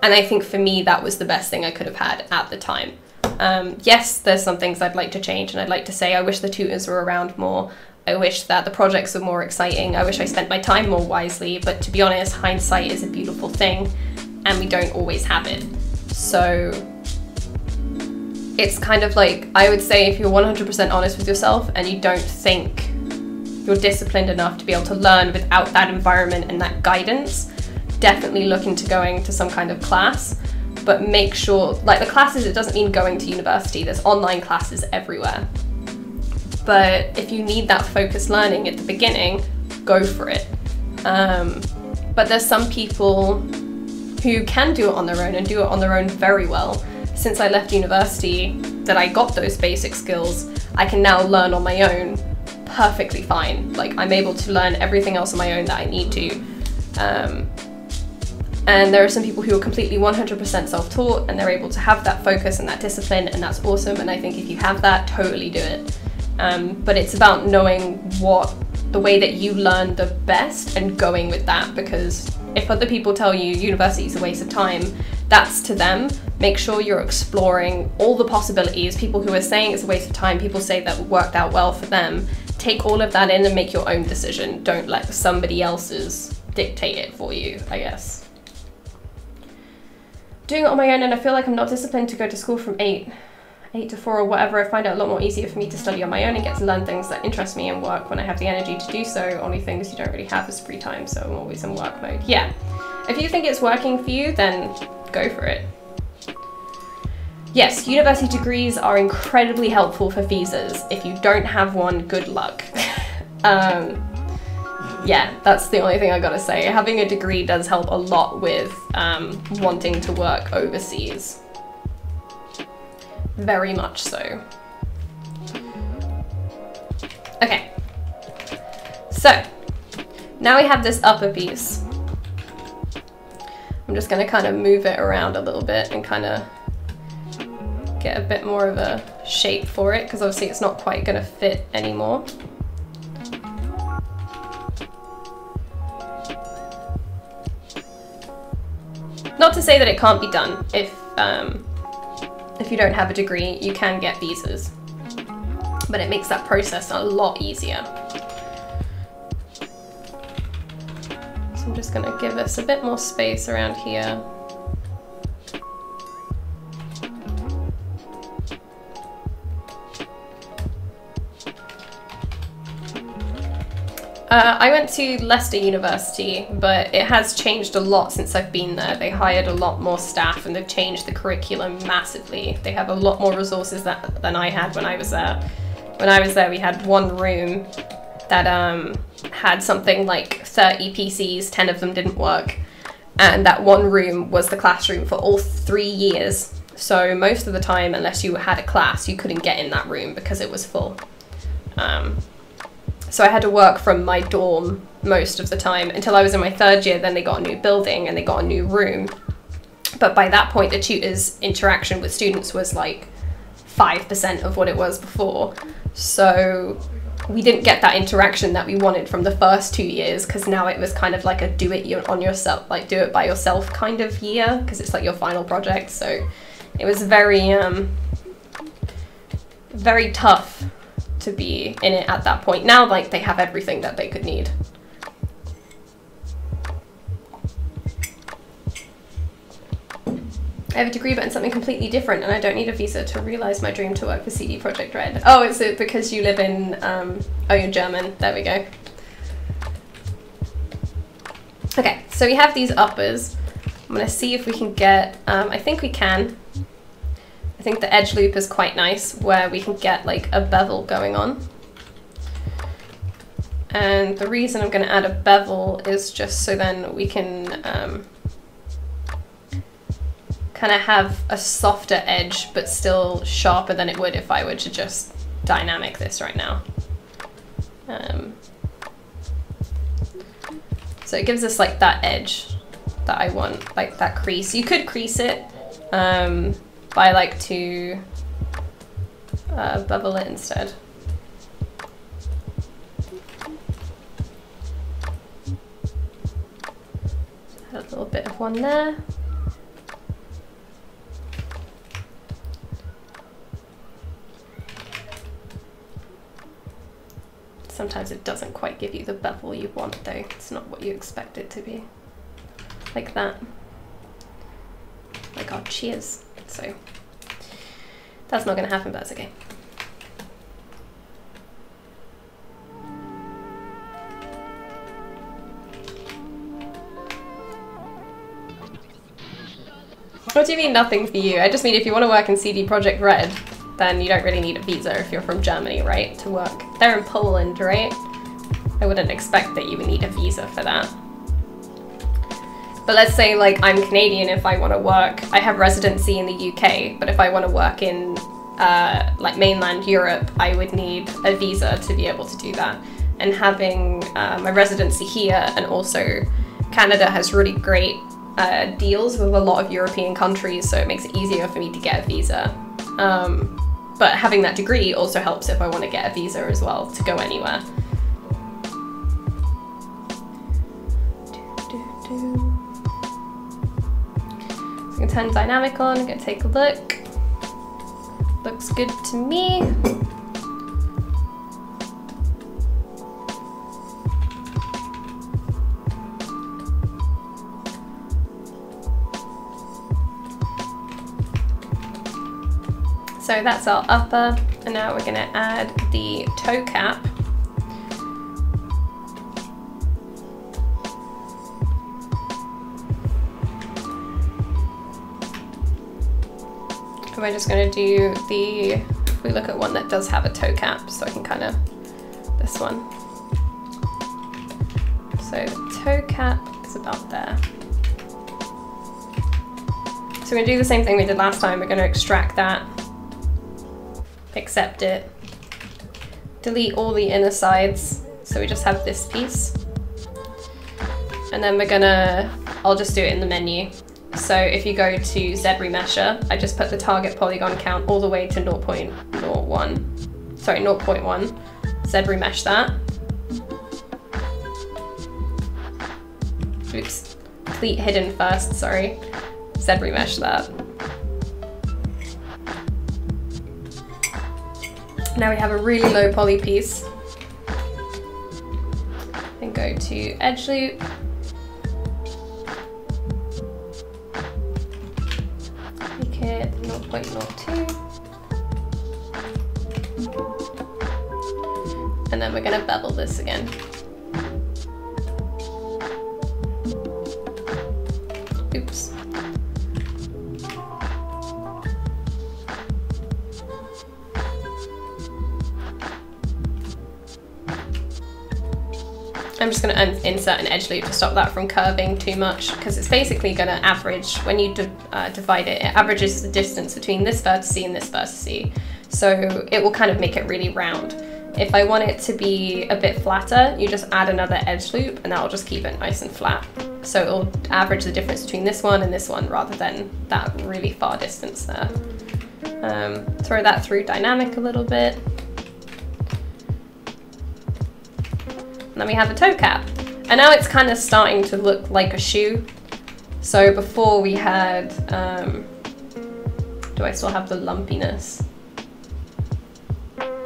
And I think for me, that was the best thing I could have had at the time. Yes, there's some things I'd like to change, and I'd like to say I wish the tutors were around more. I wish that the projects were more exciting. I wish I spent my time more wisely, but to be honest, hindsight is a beautiful thing, and we don't always have it. So it's kind of like, I would say if you're 100% honest with yourself and you don't think you're disciplined enough to be able to learn without that environment and that guidance, definitely look into going to some kind of class. But make sure, like the classes, it doesn't mean going to university. There's online classes everywhere. But if you need that focused learning at the beginning, go for it. But there's some people who can do it on their own and do it on their own very well. Since I left university, that I got those basic skills, I can now learn on my own perfectly fine. Like I'm able to learn everything else on my own that I need to. And there are some people who are completely 100% self-taught and they're able to have that focus and that discipline, and that's awesome. And I think if you have that, totally do it. But it's about knowing what the way that you learn the best and going with that, because if other people tell you university is a waste of time, that's to them. Make sure you're exploring all the possibilities. People who are saying it's a waste of time, people say that worked out well for them. Take all of that in and make your own decision. Don't let somebody else's dictate it for you, I guess. Doing it on my own, and I feel like I'm not disciplined to go to school from 8 to 4 or whatever. I find it a lot more easier for me to study on my own and get to learn things that interest me and work when I have the energy to do so. Only things you don't really have is free time, so I'm always in work mode. Yeah, if you think it's working for you, then go for it. Yes, university degrees are incredibly helpful for visas. If you don't have one, good luck. Yeah, that's the only thing I gotta say. Having a degree does help a lot with wanting to work overseas. Very much so. Okay, so now we have this upper piece. I'm just gonna kind of move it around a little bit and kind of get a bit more of a shape for it, because obviously it's not quite gonna fit anymore. Not to say that it can't be done. If you don't have a degree, you can get visas, but it makes that process a lot easier. So I'm just gonna give us a bit more space around here. I went to Leicester University, but it has changed a lot since I've been there. They hired a lot more staff and they've changed the curriculum massively. They have a lot more resources than I had when I was there. When I was there, we had one room that had something like 30 PCs, 10 of them didn't work. And that one room was the classroom for all 3 years. So most of the time, unless you had a class, you couldn't get in that room because it was full. So I had to work from my dorm most of the time until I was in my 3rd year. Then they got a new building and they got a new room. But by that point, the tutor's interaction with students was like 5% of what it was before. So we didn't get that interaction that we wanted from the first 2 years, because now it was kind of like a do it on yourself, like do it by yourself kind of year, because it's like your final project. So it was very, very tough to be in it at that point. Now, like, they have everything that they could need. I have a degree but in something completely different, and I don't need a visa to realise my dream to work for CD Projekt Red. Oh, is it because you live in, oh, you're German. There we go. Okay, so we have these uppers. I'm going to see if we can get, I think we can. I think the edge loop is quite nice, where we can get like a bevel going on. And the reason I'm going to add a bevel is just so then we can kind of have a softer edge, but still sharper than it would if I were to just dynamic this right now. So it gives us like that edge that I want, like that crease. You could crease it, but I like to bevel it instead. Add a little bit of one there. Sometimes it doesn't quite give you the bevel you want though. It's not what you expect it to be. Like that. Like our cheers. So that's not going to happen, but that's okay. What do you mean nothing for you? I just mean if you want to work in CD Projekt Red, then you don't really need a visa if you're from Germany, right, to work. They're in Poland, right? I wouldn't expect that you would need a visa for that. But let's say like I'm Canadian, if I want to work, I have residency in the UK, but if I want to work in like mainland Europe, I would need a visa to be able to do that. And having my residency here, and also Canada has really great deals with a lot of European countries, so it makes it easier for me to get a visa. But having that degree also helps if I want to get a visa as well to go anywhere. So I'm going to turn dynamic on, I'm going to take a look. Looks good to me. So that's our upper, and now we're going to add the toe cap. And we're just going to do the, if we look at one that does have a toe cap, so I can kind of, this one. So the toe cap is about there. So we're going to do the same thing we did last time. We're going to extract that. Accept it, delete all the inner sides, so we just have this piece, and then we're gonna, I'll just do it in the menu. So if you go to ZBrush, I just put the target polygon count all the way to 0.01, sorry, 0.1, ZBrush that. Oops, delete hidden first, sorry, ZBrush that. Now we have a really low poly piece. Then go to edge loop. Make it 0.02. And then we're going to bevel this again. Oops. I'm just going to insert an edge loop to stop that from curving too much, because it's basically going to average, when you divide it, it averages the distance between this vertice and this vertice. So it will kind of make it really round. If I want it to be a bit flatter, you just add another edge loop and that'll just keep it nice and flat. So it'll average the difference between this one and this one rather than that really far distance there. Throw that through dynamic a little bit. And then we have a toe cap. And now it's kind of starting to look like a shoe. So before we had, do I still have the lumpiness?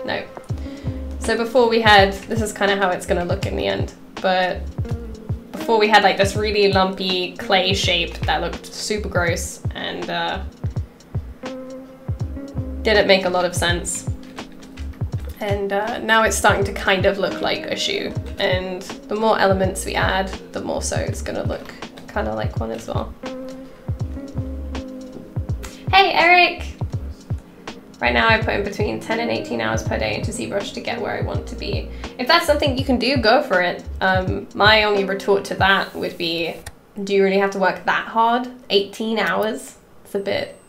No. So before we had, this is kind of how it's going to look in the end, but before we had like this really lumpy clay shape that looked super gross and didn't make a lot of sense. And now it's starting to kind of look like a shoe. And the more elements we add, the more so it's going to look kind of like one as well. Hey Eric! Right now I put in between 10 and 18 hours per day into ZBrush to get where I want to be. If that's something you can do, go for it. My only retort to that would be, do you really have to work that hard? 18 hours? It's a bit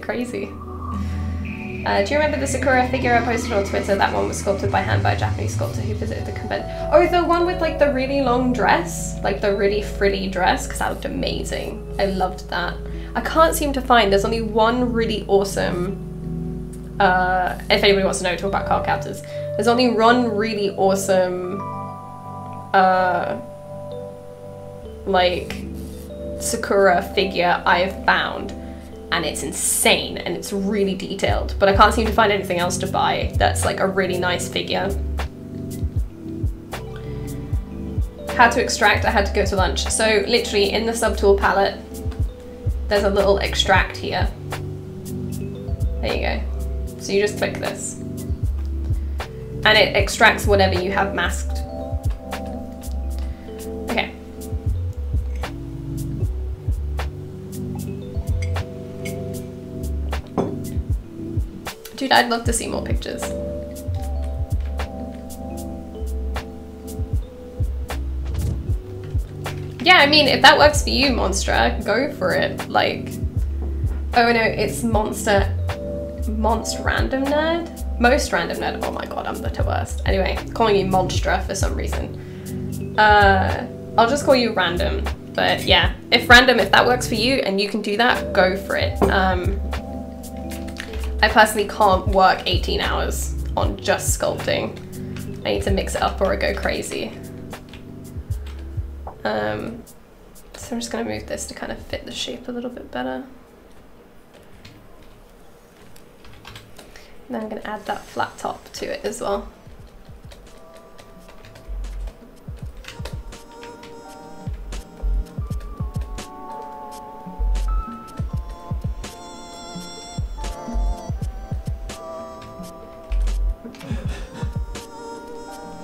crazy. Do you remember the Sakura figure I posted on Twitter? That one was sculpted by hand by a Japanese sculptor who visited the convent. Oh, the one with like the really long dress? Like the really frilly dress? Because that looked amazing. I loved that. I can't seem to find, there's only one really awesome, if anybody wants to know, talk about card counters. There's only one really awesome, like, Sakura figure I've found. And it's insane and it's really detailed, but I can't seem to find anything else to buy that's like a really nice figure. How to extract, I had to go to lunch. So literally in the subtool palette, there's a little extract here. There you go. So you just click this. And it extracts whatever you have masked. Okay. Dude, I'd love to see more pictures. Yeah, I mean, if that works for you, Monstra, go for it. Like, oh no, it's Most Random Nerd? Most Random Nerd. Oh my god, I'm the worst. Anyway, calling you Monstra for some reason. I'll just call you Random. But yeah, if that works for you and you can do that, go for it. I personally can't work 18 hours on just sculpting. I need to mix it up or I go crazy. So I'm just going to move this to kind of fit the shape a little bit better. And then I'm going to add that flat top to it as well.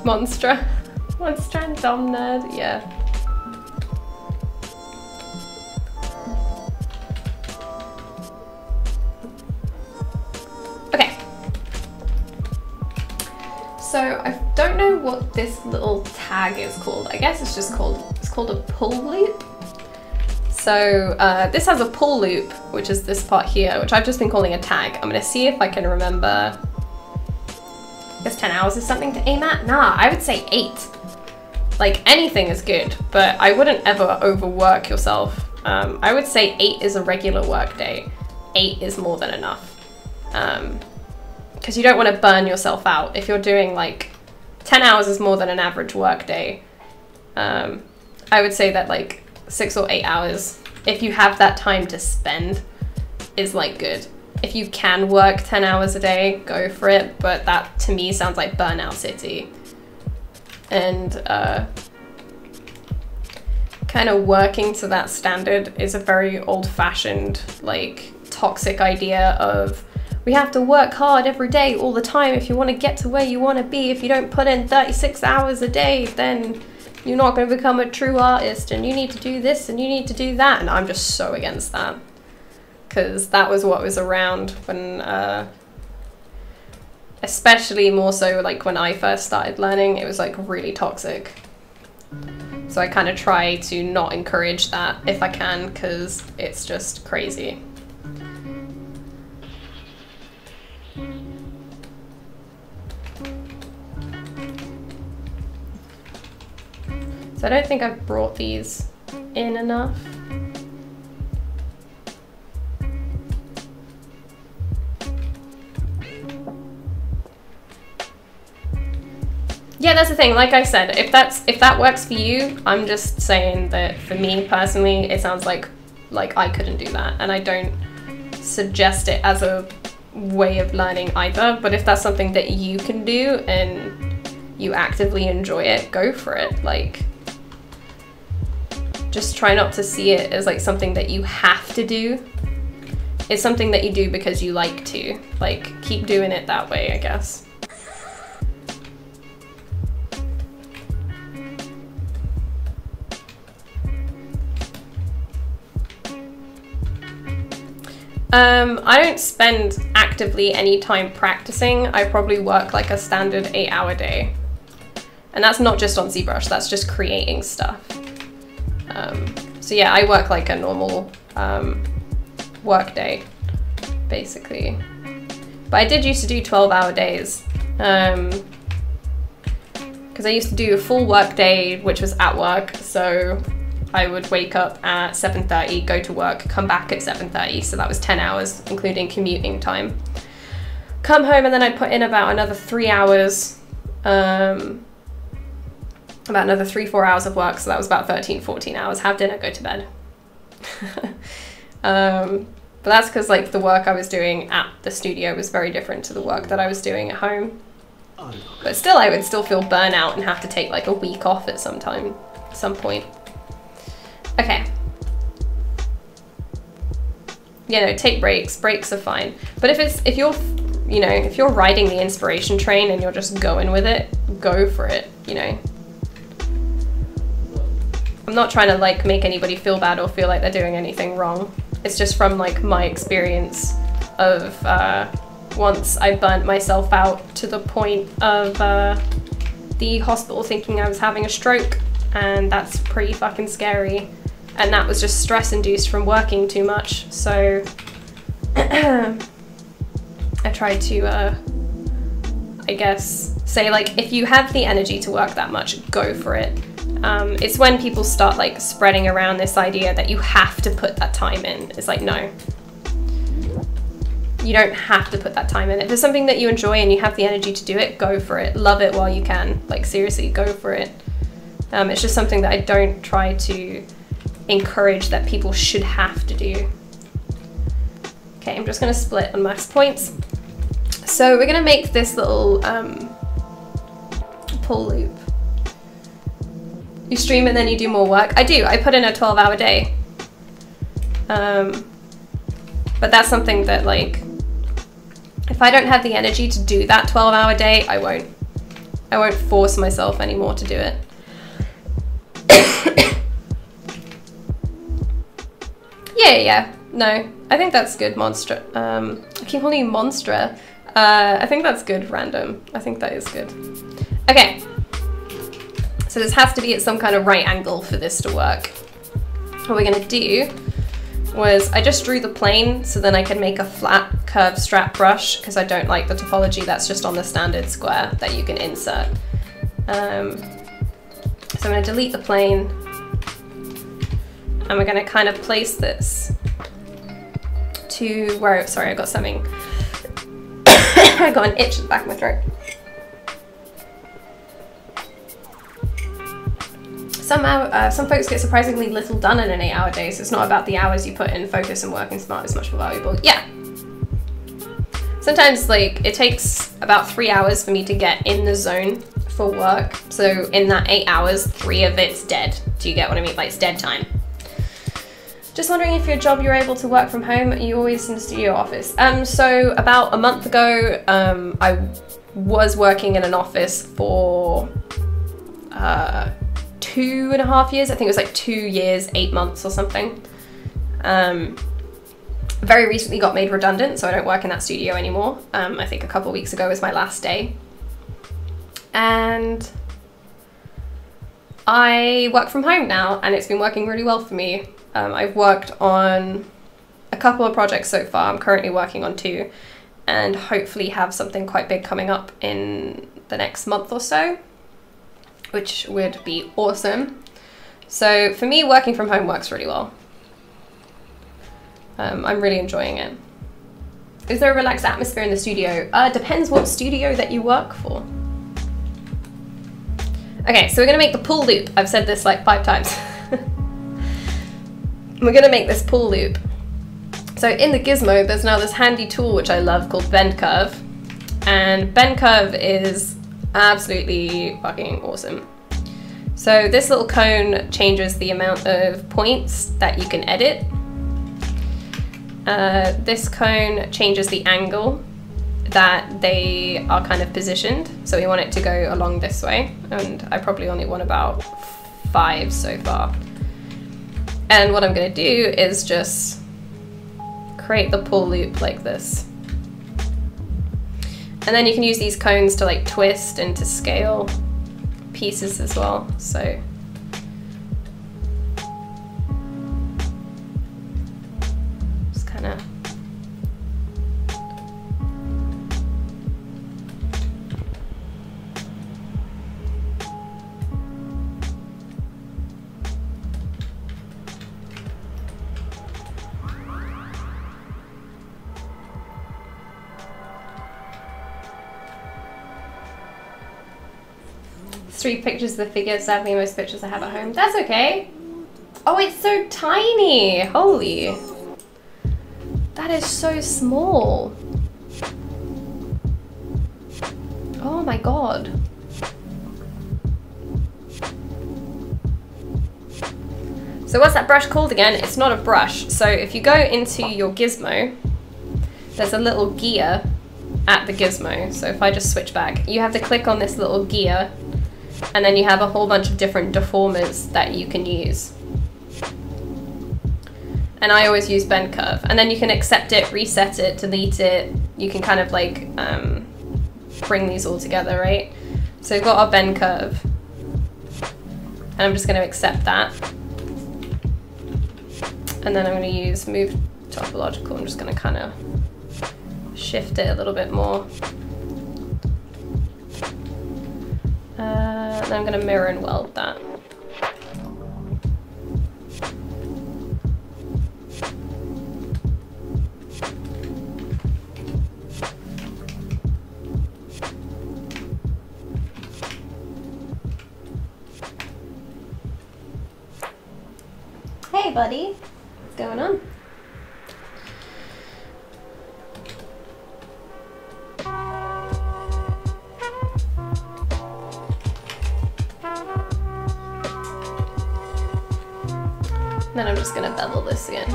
Monstra and Dom Nerd, yeah. Okay. So I don't know what this little tag is called. I guess it's called a pull loop. So this has a pull loop, which is this part here, which I've just been calling a tag. I'm gonna see if I can remember. I guess 10 hours is something to aim at? Nah, I would say 8. Like anything is good, but I wouldn't ever overwork yourself. I would say 8 is a regular work day. 8 is more than enough. Because you don't want to burn yourself out. If you're doing like 10 hours is more than an average work day. I would say that like 6 or 8 hours, if you have that time to spend, is like good. If you can work 10 hours a day, go for it, but that to me sounds like burnout city. And kind of working to that standard is a very old-fashioned, like, toxic idea of we have to work hard every day all the time if you want to get to where you want to be. If you don't put in 36 hours a day, then you're not going to become a true artist, and you need to do this and you need to do that. And I'm just so against that. Because that was what was around when, especially more so like when I first started learning, it was like really toxic. So I kind of try to not encourage that if I can, because it's just crazy. So I don't think I've brought these in enough. Yeah, that's the thing. Like I said, if that works for you, I'm just saying that for me personally, it sounds like I couldn't do that, and I don't suggest it as a way of learning either. But if that's something that you can do and you actively enjoy it, go for it. Like, just try not to see it as like something that you have to do. It's something that you do because you like to. Like, keep doing it that way, I guess. I don't spend actively any time practicing. I probably work like a standard 8-hour day. And that's not just on ZBrush, that's just creating stuff. So yeah, I work like a normal work day, basically. But I did used to do 12-hour days. Because I used to do a full work day, which was at work, so I would wake up at 7:30, go to work, come back at 7:30, so that was 10 hours, including commuting time. Come home and then I'd put in about another 3 hours, about another 3-4 hours of work, so that was about 13-14 hours, have dinner, go to bed. But that's because like the work I was doing at the studio was very different to the work that I was doing at home. But still, I would still feel burnout and have to take like a week off at some point. Okay. You know, take breaks. Breaks are fine. But if you're riding the inspiration train and you're just going with it, go for it, you know. I'm not trying to like make anybody feel bad or feel like they're doing anything wrong. It's just from like my experience of once I burnt myself out to the point of the hospital thinking I was having a stroke, and that's pretty fucking scary. And that was just stress induced from working too much. So I tried to, I guess, say like, if you have the energy to work that much, go for it. It's when people start like spreading around this idea that you have to put that time in. It's like, no, you don't have to put that time in. If it's something that you enjoy and you have the energy to do it, go for it. Love it while you can. Like, seriously, go for it. It's just something that I don't try to encourage that people should have to do. Okay, I'm just gonna split on max points. So we're gonna make this little pull loop. You stream and then you do more work. I do, I put in a 12-hour day. But that's something that like, if I don't have the energy to do that 12-hour day, I won't force myself anymore to do it. Yeah, no, I think that's good, Monstra. I keep calling you Monstra. I think that's good, Random. I think that is good. Okay, so this has to be at some kind of right angle for this to work. What we're gonna do was, I just drew the plane so then I can make a flat curved strap brush, because I don't like the topology that's just on the standard square that you can insert. So I'm gonna delete the plane, and we're gonna kind of place this to where, sorry, I got something, I got an itch at the back of my throat. Some folks get surprisingly little done in an 8-hour day, so it's not about the hours you put in. Focus and working smart is much more valuable. Yeah. Sometimes like it takes about 3 hours for me to get in the zone for work. So in that 8 hours, 3 of it's dead. Do you get what I mean? Like, it's dead time. Just wondering if your job you're able to work from home, are you always in the studio office? So about a month ago, I was working in an office for 2.5 years. I think it was like 2 years, 8 months or something. Very recently got made redundant, so I don't work in that studio anymore. I think a couple of weeks ago was my last day. And I work from home now, and it's been working really well for me. I've worked on a couple of projects so far. I'm currently working on 2, and hopefully have something quite big coming up in the next month or so, which would be awesome. So for me, working from home works really well. I'm really enjoying it. Is there a relaxed atmosphere in the studio? Depends what studio that you work for. Okay, so we're gonna make the pull loop. I've said this like 5 times. We're gonna make this pull loop. So in the gizmo, there's now this handy tool which I love called Bend Curve. And Bend Curve is absolutely fucking awesome. So this little cone changes the amount of points that you can edit. This cone changes the angle that they are kind of positioned. So we want it to go along this way. And I probably only want about 5 so far. And what I'm gonna do is just create the pull loop like this. And then you can use these cones to like twist and to scale pieces as well. So just kind of three pictures of the figure, sadly most pictures I have at home. That's okay. Oh, it's so tiny. Holy. That is so small. Oh my god. So what's that brush called again? It's not a brush. So if you go into your gizmo, there's a little gear at the gizmo. So if I just switch back, you have to click on this little gear, and then you have a whole bunch of different deformers that you can use. And I always use Bend Curve. And then you can accept it, reset it, delete it. You can kind of like bring these all together, right? So we've got our Bend Curve. And I'm just going to accept that. And then I'm going to use Move Topological. I'm just going to kind of shift it a little bit more. Then I'm going to mirror and weld that. Hey buddy, what's going on? Then I'm just gonna bevel this again.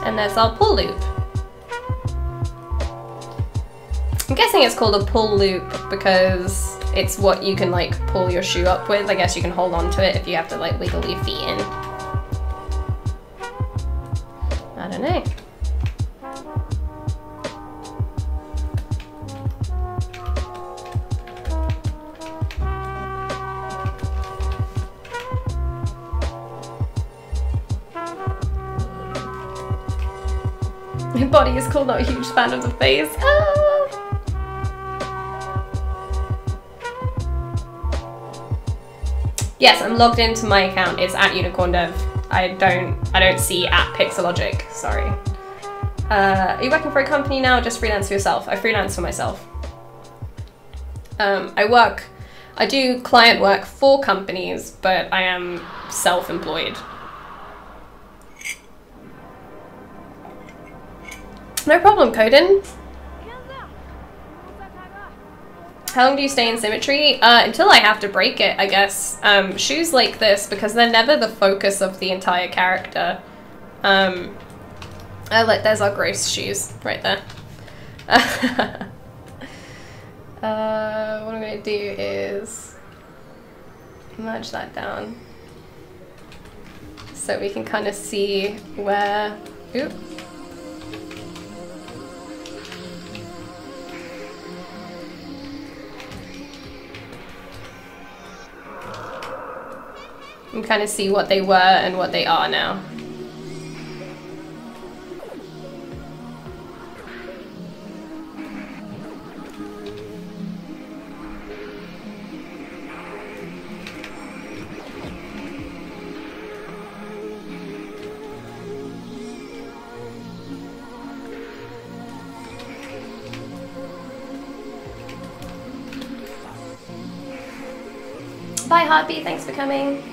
And there's our pull loop. I'm guessing it's called a pull loop because it's what you can like pull your shoe up with. I guess you can hold on to it if you have to like wiggle your feet in. I don't know. My body is cool, not a huge fan of the face. Ah! Yes, I'm logged into my account. It's at UnicornDev. I don't see at Pixelogic, sorry. Are you working for a company now or just freelance for yourself? I freelance for myself. I do client work for companies, but I am self-employed. No problem, Coden. How long do you stay in symmetry? Until I have to break it, I guess. Shoes like this, because they're never the focus of the entire character. There's our gross shoes right there. What I'm gonna do is merge that down so we can kind of see where. Oop. And kind of see what they were and what they are now. Bye Heartbeat, thanks for coming.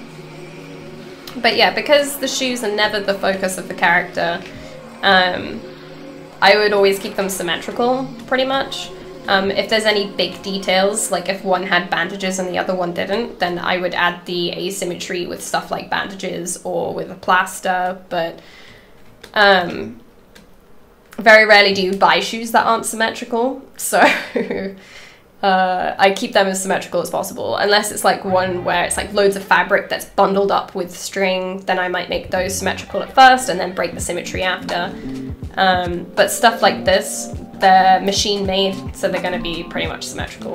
But yeah, because the shoes are never the focus of the character, I would always keep them symmetrical, pretty much. If there's any big details, like if one had bandages and the other one didn't, then I would add the asymmetry with stuff like bandages or with a plaster, but very rarely do you buy shoes that aren't symmetrical, so I keep them as symmetrical as possible, unless it's like one where it's like loads of fabric that's bundled up with string, then I might make those symmetrical at first and then break the symmetry after. But stuff like this, they're machine made, so they're going to be pretty much symmetrical.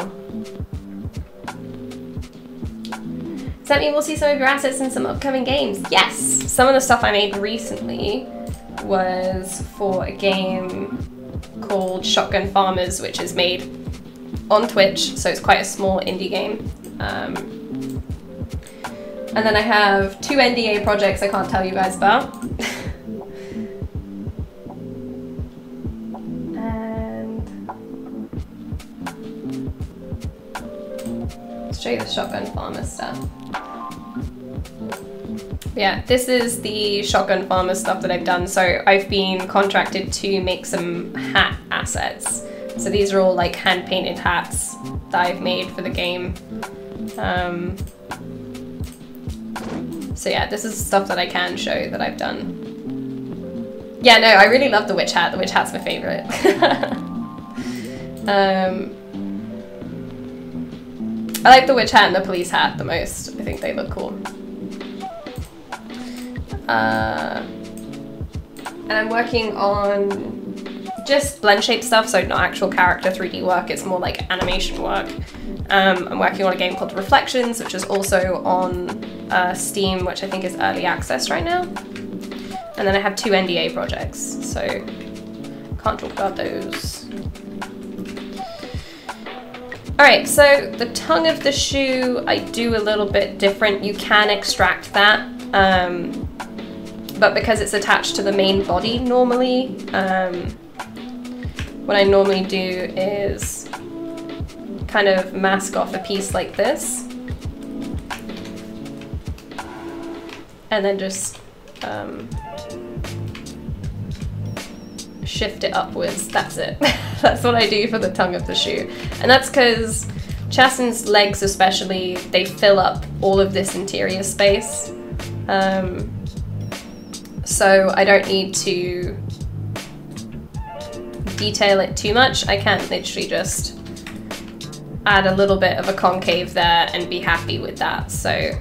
Does that mean we'll see some of your assets in some upcoming games? Yes! Some of the stuff I made recently was for a game called Shotgun Farmers, which is made on Twitch, so it's quite a small indie game. And then I have 2 NDA projects I can't tell you guys about. Show you the Shotgun Farmer stuff. Yeah, this is the Shotgun Farmer stuff that I've done. So I've been contracted to make some hat assets. So these are all like hand-painted hats that I've made for the game. So yeah, this is stuff that I can show that I've done. Yeah, no, I really love the witch hat. The witch hat's my favorite. I like the witch hat and the police hat the most. I think they look cool. And I'm working on just blend shape stuff, so not actual character 3D work, it's more like animation work. I'm working on a game called Reflections, which is also on Steam, which I think is early access right now. And then I have 2 NDA projects, so can't talk about those. Alright, so the tongue of the shoe I do a little bit different. You can extract that, but because it's attached to the main body normally, what I normally do is kind of mask off a piece like this, and then just shift it upwards. That's it. That's what I do for the tongue of the shoe. And that's because Chasten's legs especially, they fill up all of this interior space. So I don't need to detail it too much. I can literally just add a little bit of a concave there and be happy with that. So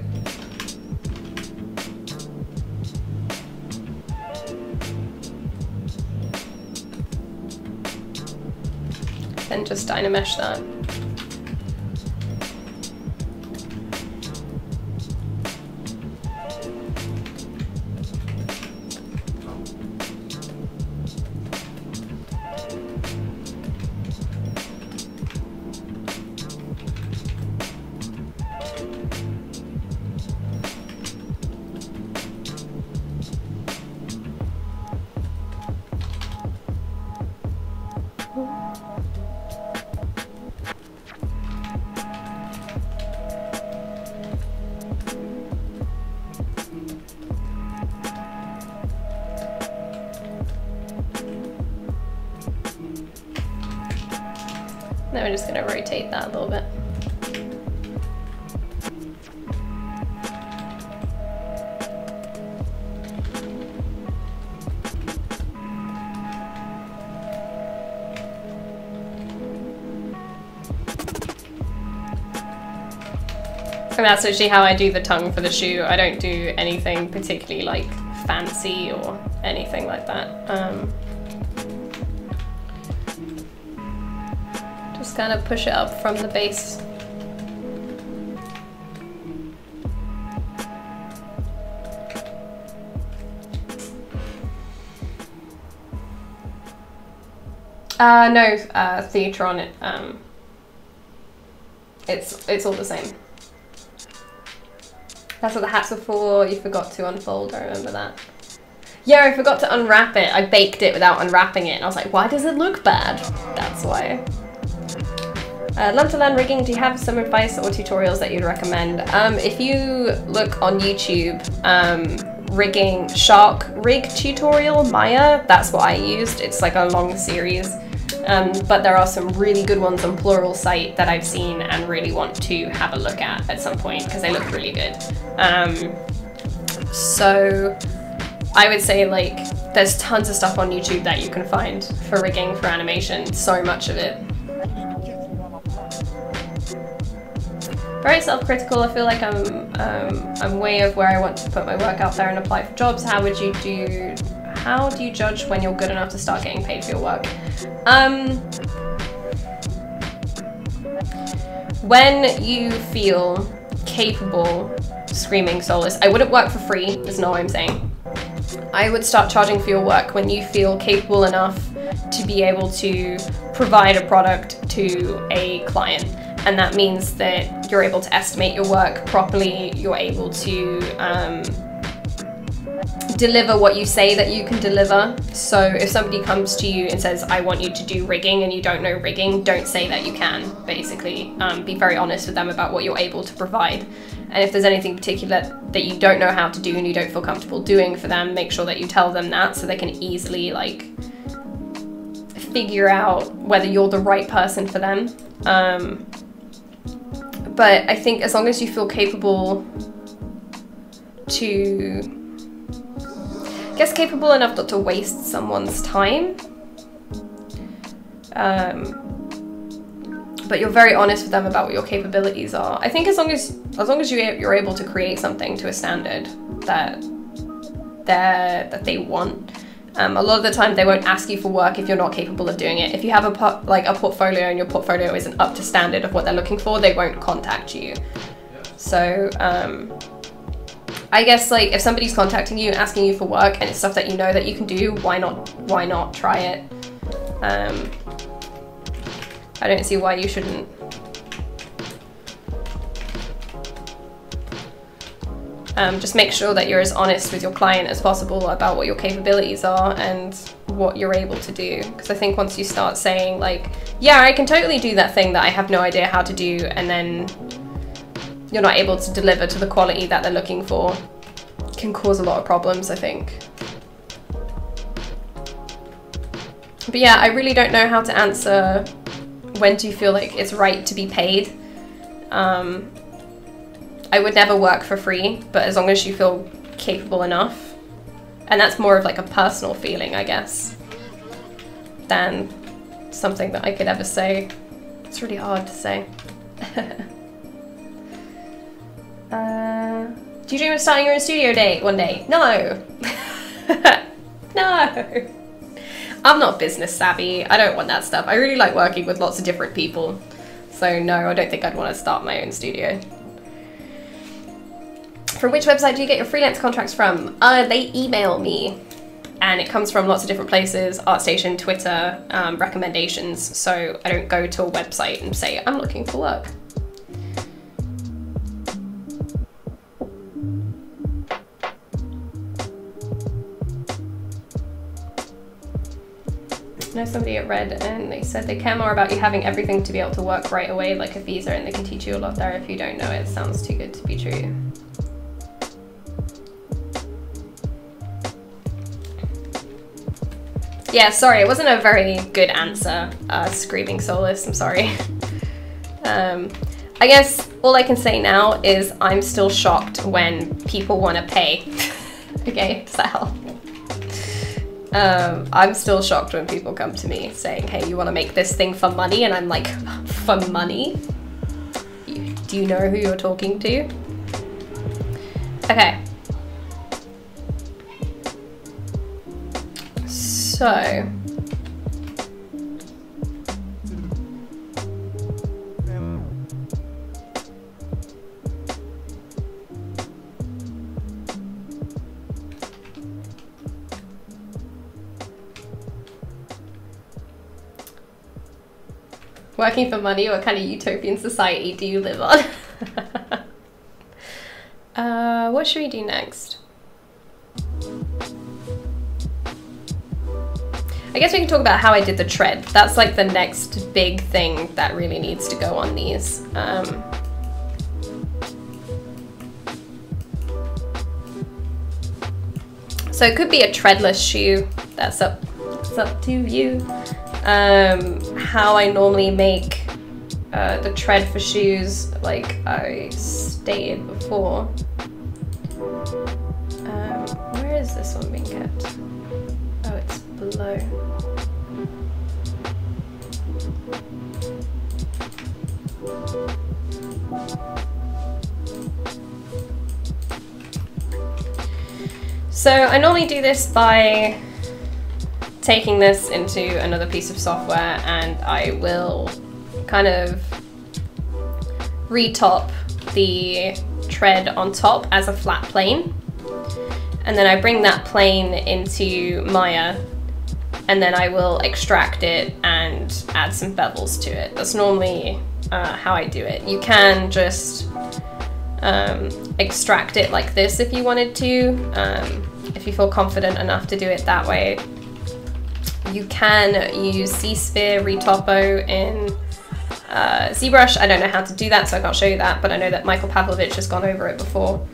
then just DynaMesh that. Then we're just going to rotate that a little bit. And that's actually how I do the tongue for the shoe. I don't do anything particularly like fancy or anything like that. Just kind of push it up from the base. No, Theatron, it's all the same. That's what the hats are for. You forgot to unfold, I remember that. Yeah, I forgot to unwrap it. I baked it without unwrapping it, and I was like, why does it look bad? That's why. Love to learn rigging. Do you have some advice or tutorials that you'd recommend? If you look on YouTube, rigging shark rig tutorial, Maya, that's what I used. It's like a long series. But there are some really good ones on Plural site that I've seen and really want to have a look at some point because they look really good. So I would say like there's tons of stuff on YouTube that you can find for rigging for animation, so much of it. Very self-critical. I feel like I'm way of where I want to put my work out there and apply for jobs. How do you judge when you're good enough to start getting paid for your work? When you feel capable screaming soloist, I wouldn't work for free, is not what I'm saying. I would start charging for your work when you feel capable enough to be able to provide a product to a client. And that means that you're able to estimate your work properly, you're able to deliver what you say that you can deliver. So if somebody comes to you and says, I want you to do rigging, and you don't know rigging, don't say that you can, basically. Be very honest with them about what you're able to provide. And if there's anything particular that you don't know how to do and you don't feel comfortable doing for them, make sure that you tell them that so they can easily like figure out whether you're the right person for them. But I think as long as you feel capable capable enough not to waste someone's time, but you're very honest with them about what your capabilities are. I think as long as you're able to create something to a standard that they want. A lot of the time they won't ask you for work if you're not capable of doing it. If you have a portfolio and your portfolio isn't up to standard of what they're looking for, they won't contact you. So I guess like if somebody's contacting you, asking you for work, and it's stuff that you know that you can do, why not try it? I don't see why you shouldn't. Just make sure that you're as honest with your client as possible about what your capabilities are and what you're able to do. Because I think once you start saying like, yeah, I can totally do that thing that I have no idea how to do, and then you're not able to deliver to the quality that they're looking for, can cause a lot of problems, I think. But yeah, I really don't know how to answer when do you feel like it's right to be paid. I would never work for free, but as long as you feel capable enough, and that's more of like a personal feeling, I guess, than something that I could ever say. It's really hard to say. Do you dream of starting your own studio day one day? No. No. I'm not business savvy. I don't want that stuff. I really like working with lots of different people. So no, I don't think I'd want to start my own studio. From which website do you get your freelance contracts from? They email me, and it comes from lots of different places, ArtStation, Twitter, recommendations, so I don't go to a website and say, I'm looking for work. I know somebody at Red, and they said they care more about you having everything to be able to work right away, like a visa, and they can teach you a lot there if you don't know it. Sounds too good to be true. Yeah, sorry, it wasn't a very good answer, screaming soloist, I'm sorry. I guess all I can say now is I'm still shocked when people want to pay. Okay, does that help? I'm still shocked when people come to me saying, hey, you want to make this thing for money? And I'm like, for money? Do you know who you're talking to? Okay. So. Working for money, what kind of utopian society do you live on? What should we do next? I guess we can talk about how I did the tread. That's like the next big thing that really needs to go on these. So it could be a treadless shoe. That's up to you. How I normally make the tread for shoes, like I stated before. Where is this one being kept? Oh, it's below. So I normally do this by taking this into another piece of software, and I will kind of retop the tread on top as a flat plane. And then I bring that plane into Maya, and then I will extract it and add some bevels to it. That's normally how I do it. You can just extract it like this if you wanted to, if you feel confident enough to do it that way. You can use C-Sphere Retopo in ZBrush. I don't know how to do that, so I can't show you that, but I know that Michael Pavlovich has gone over it before.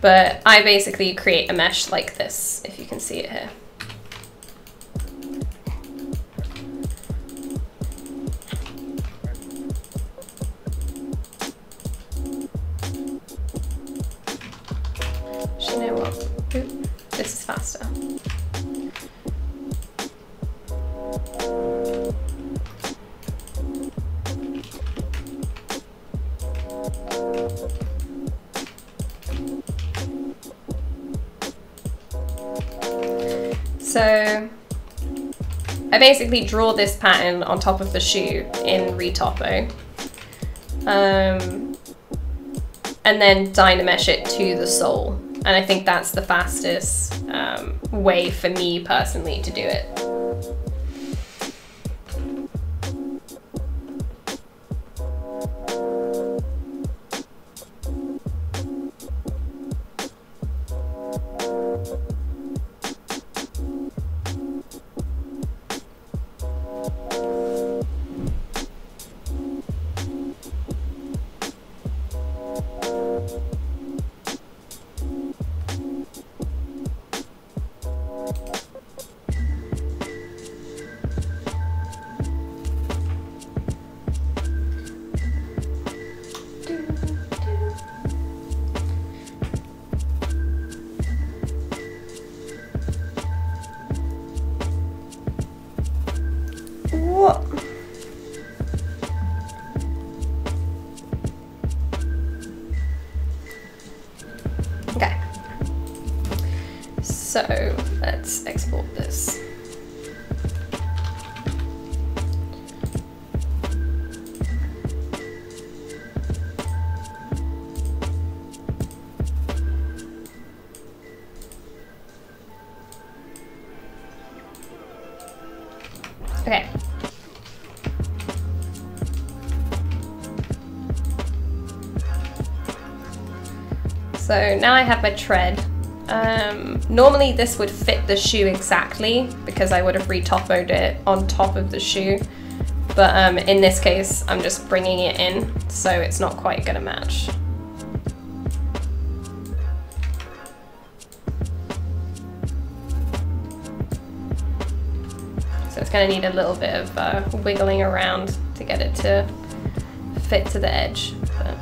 But I basically create a mesh like this, if you can see it here. Actually, you know what? Oop, this is faster. So I basically draw this pattern on top of the shoe in Retopo, and then DynaMesh it to the sole. And I think that's the fastest way for me personally to do it. Okay, so let's export this. Okay. So now I have my tread. Normally this would fit the shoe exactly because I would have retopoed it on top of the shoe. But in this case, I'm just bringing it in, so it's not quite gonna match. So it's gonna need a little bit of wiggling around to get it to fit to the edge. But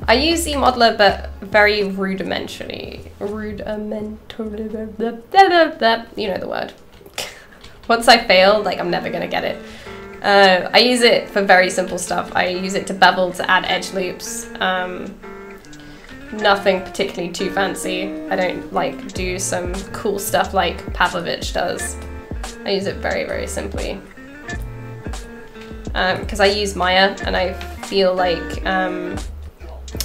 I use ZModeler, but very rudimentarily. You know the word. Once I fail, like I'm never gonna get it. I use it for very simple stuff. I use it to bevel, to add edge loops. Nothing particularly too fancy. I don't like do some cool stuff like Pavlovich does. I use it very, very simply. Because I use Maya, and I feel like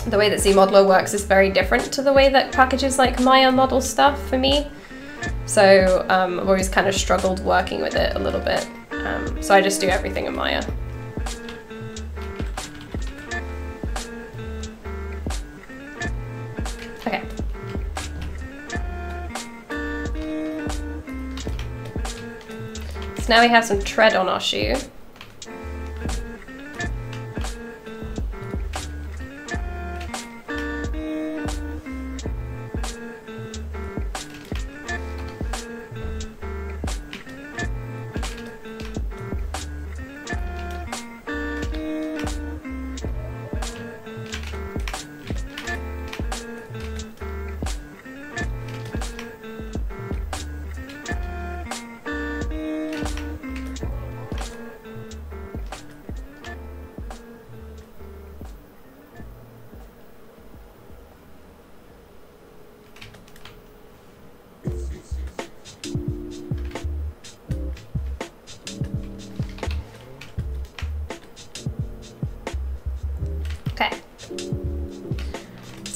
the way that ZModeler works is very different to the way that packages like Maya model stuff for me. So I've always kind of struggled working with it a little bit. So I just do everything in Maya. Okay. So now we have some tread on our shoe.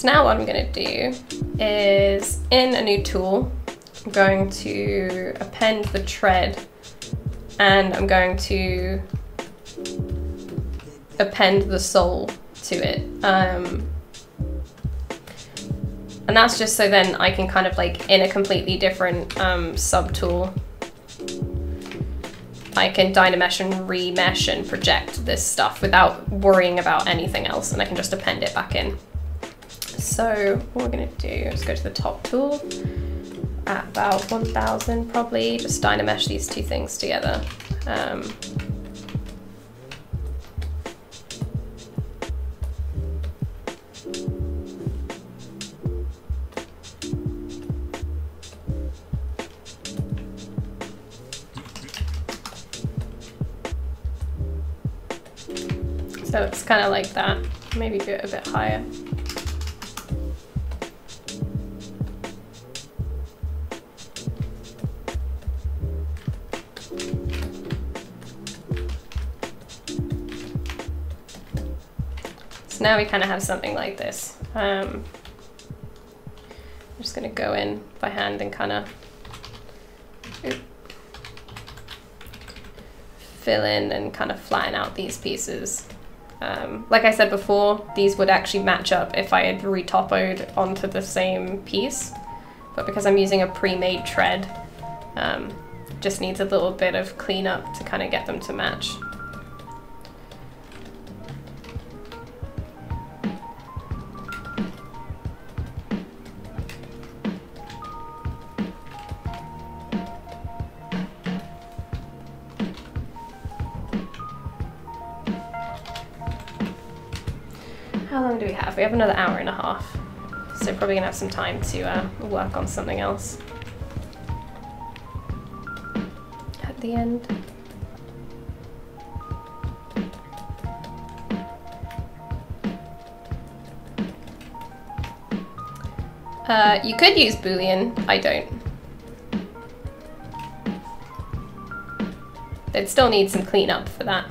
Now what I'm going to do is, in a new tool, I'm going to append the tread, and I'm going to append the sole to it. And that's just so then I can kind of like, in a completely different subtool, I can DynaMesh and remesh and project this stuff without worrying about anything else, and I can just append it back in. So what we're going to do is go to the top tool at about 1000 probably, just DynaMesh these two things together. So it's kind of like that, maybe do it a bit higher. Now we kind of have something like this. I'm just going to go in by hand and kind of fill in and kind of flatten out these pieces. Like I said before, these would actually match up if I had retopoed onto the same piece, but because I'm using a pre-made tread, just needs a little bit of cleanup to kind of get them to match. How long do we have? We have another hour and a half, so probably gonna have some time to work on something else at the end. You could use Boolean, I don't. They'd still need some cleanup for that.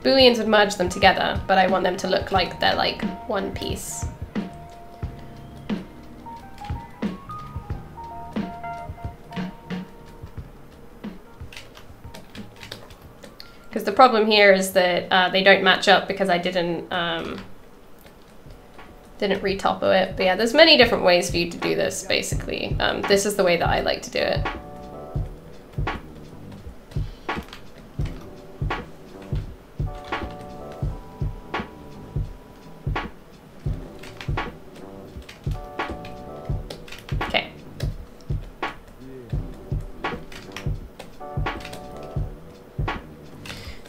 Booleans would merge them together, but I want them to look like they're like one piece. Because the problem here is that they don't match up because I didn't retopo it. But yeah, there's many different ways for you to do this, basically. This is the way that I like to do it.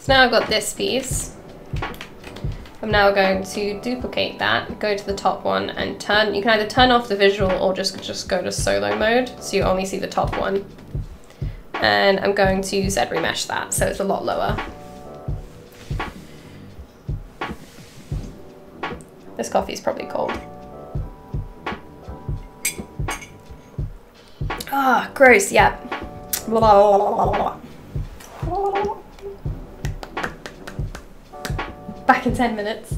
Now I've got this piece. I'm now going to duplicate that, go to the top one and turn. You can either turn off the visual or just go to solo mode, so you only see the top one. And I'm going to ZBrush that, so it's a lot lower. This coffee is probably cold. Ah, gross, yeah. Blah, blah, blah, blah, blah. Back in 10 minutes.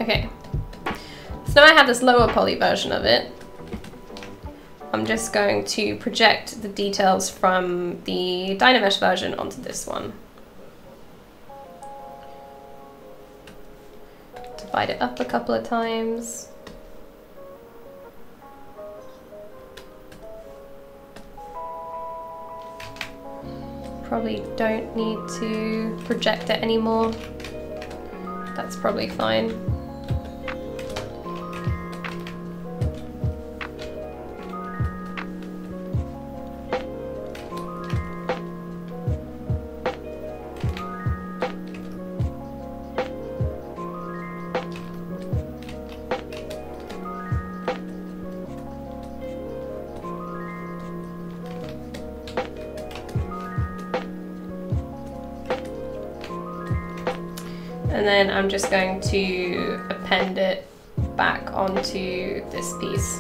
Okay. So now I have this lower poly version of it. I'm just going to project the details from the DynaMesh version onto this one. Divide it up a couple of times. Probably don't need to project it anymore. That's probably fine. And then I'm just going to append it back onto this piece.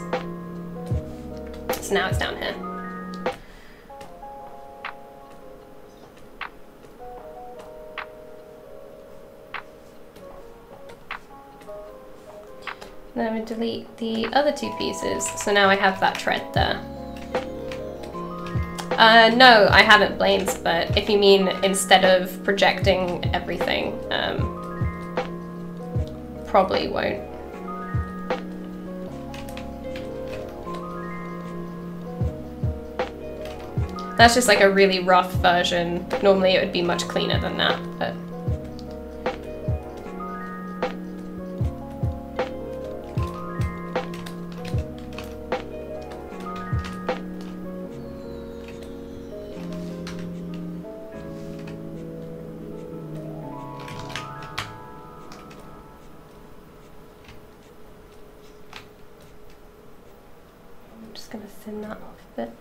So now it's down here. Then we delete the other two pieces. So now I have that tread there. No, I haven't Blaines, but if you mean instead of projecting everything, probably won't. That's just like a really rough version. Normally it would be much cleaner than that, but. Gonna thin that off a bit.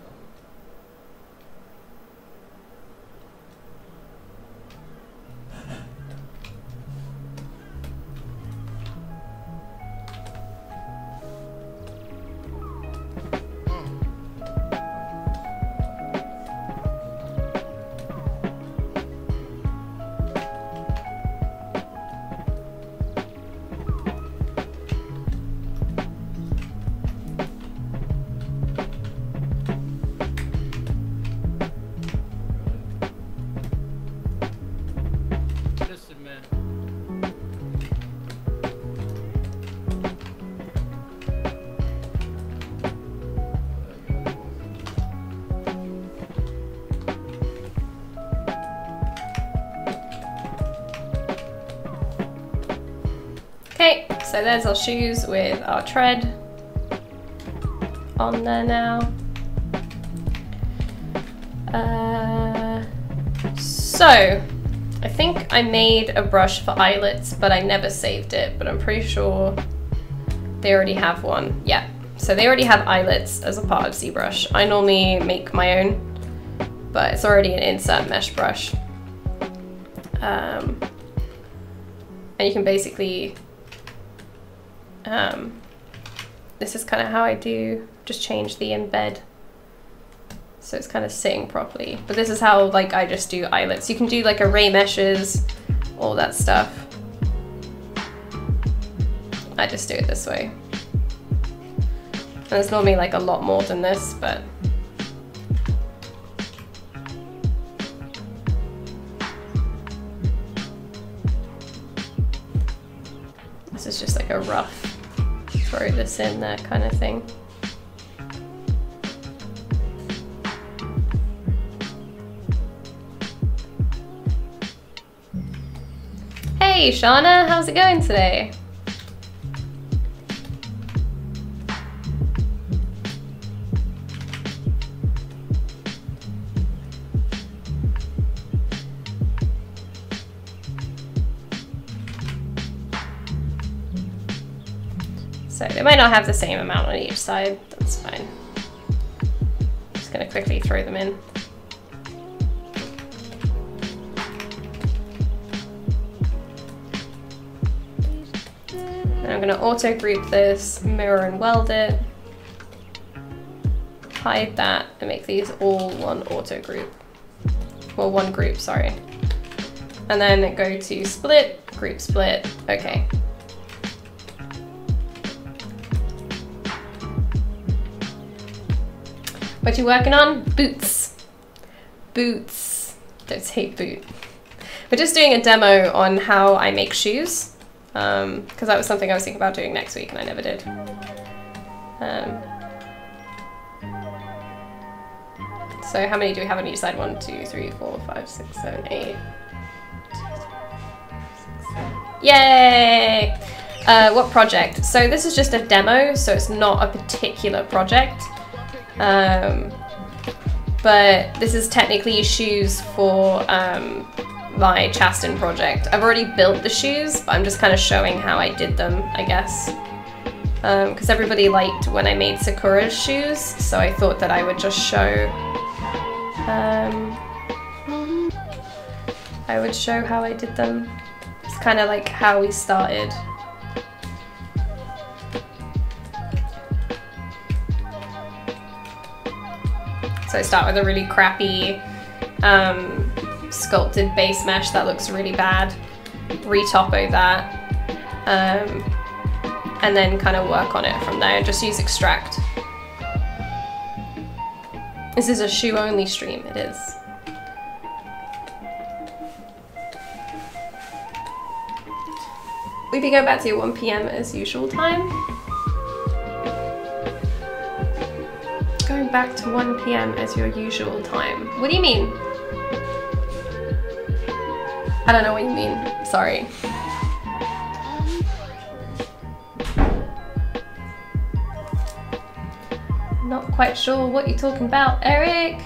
Okay, so there's our shoes with our tread on there now. So, I think I made a brush for eyelets, but I never saved it, but I'm pretty sure they already have one. Yeah, so they already have eyelets as a part of ZBrush. I normally make my own, but it's already an insert mesh brush. And you can basically, this is kind of how I do, just change the embed so it's kind of sitting properly. But this is how like I just do eyelets. You can do like array meshes, all that stuff. I just do it this way. And there's normally like a lot more than this, but this is just like a rough throw this in there kind of thing. Hey Shauna, how's it going today? So they might not have the same amount on each side, that's fine. Just gonna quickly throw them in. And I'm gonna auto group this, mirror and weld it, hide that, and make these all one auto group. Well, one group, sorry. And then go to split, group split, okay. What you working on? Boots. Boots. Don't say boot. We're just doing a demo on how I make shoes. Because that was something I was thinking about doing next week and I never did. So how many do we have on each side? 1, 2, 3, 4, 5, 6, 7, 8. Yay! What project? So this is just a demo, so it's not a particular project. But this is technically shoes for my Chasten project. I've already built the shoes, but I'm just kind of showing how I did them, I guess. Because everybody liked when I made Sakura's shoes, so I thought that I would just show how I did them. It's kind of like how we started. So I start with a really crappy sculpted base mesh that looks really bad, retopo that, and then kind of work on it from there and just use extract. This is a shoe only stream, it is. We can go back to your 1 PM as usual time. Going back to 1 PM as your usual time. What do you mean? I don't know what you mean, sorry. Not quite sure what you're talking about, Eric.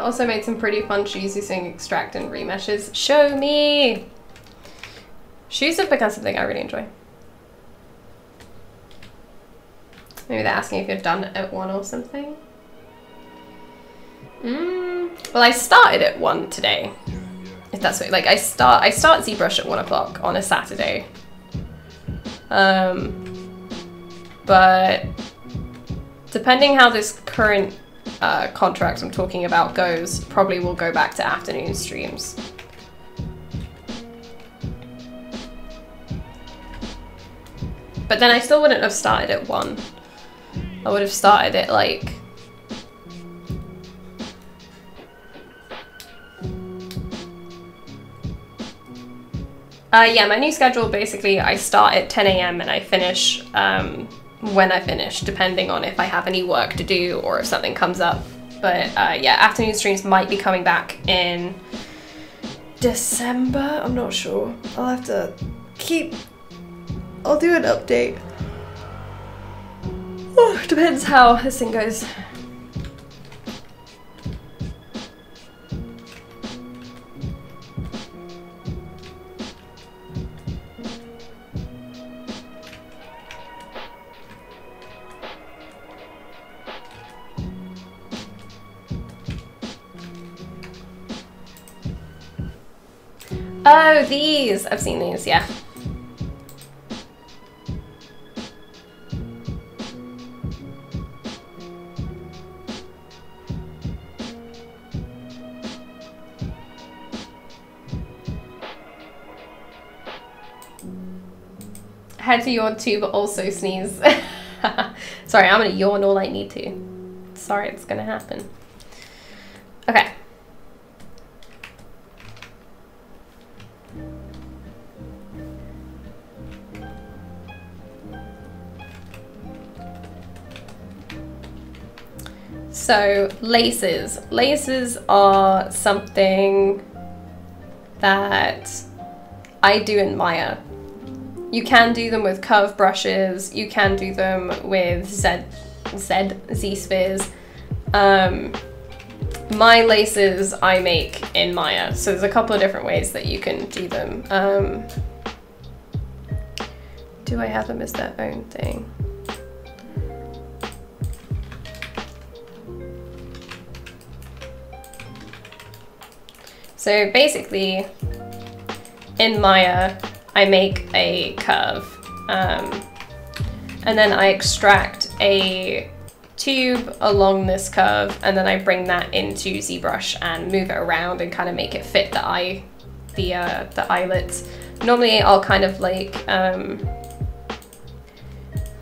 Also made some pretty fun shoes using extract and remeshes. Show me! Shoes have become something I really enjoy. Maybe they're asking if you're done at 1 or something. Well, I started at 1 today. If that's what, like, I start ZBrush at 1 o'clock on a Saturday. But depending how this current contract I'm talking about goes, probably will go back to afternoon streams. But then I still wouldn't have started at 1. I would have started at like yeah, my new schedule, basically I start at 10 AM and I finish when I finish, depending on if I have any work to do or if something comes up. But yeah, afternoon streams might be coming back in December, I'm not sure. I'll have to I'll do an update. Oh, depends how this thing goes. Oh, these! I've seen these, yeah. Had to yawn too, but also sneeze. Sorry, I'm gonna yawn all I need to. Sorry, it's gonna happen. Okay. So laces. Laces are something that I do in Maya. You can do them with curve brushes, you can do them with Z-spheres. My laces I make in Maya, so there's a couple of different ways that you can do them. Do I have them as their own thing? So basically, in Maya, I make a curve, and then I extract a tube along this curve, and then I bring that into ZBrush and move it around and kind of make it fit the eyelets. Normally I'll kind of like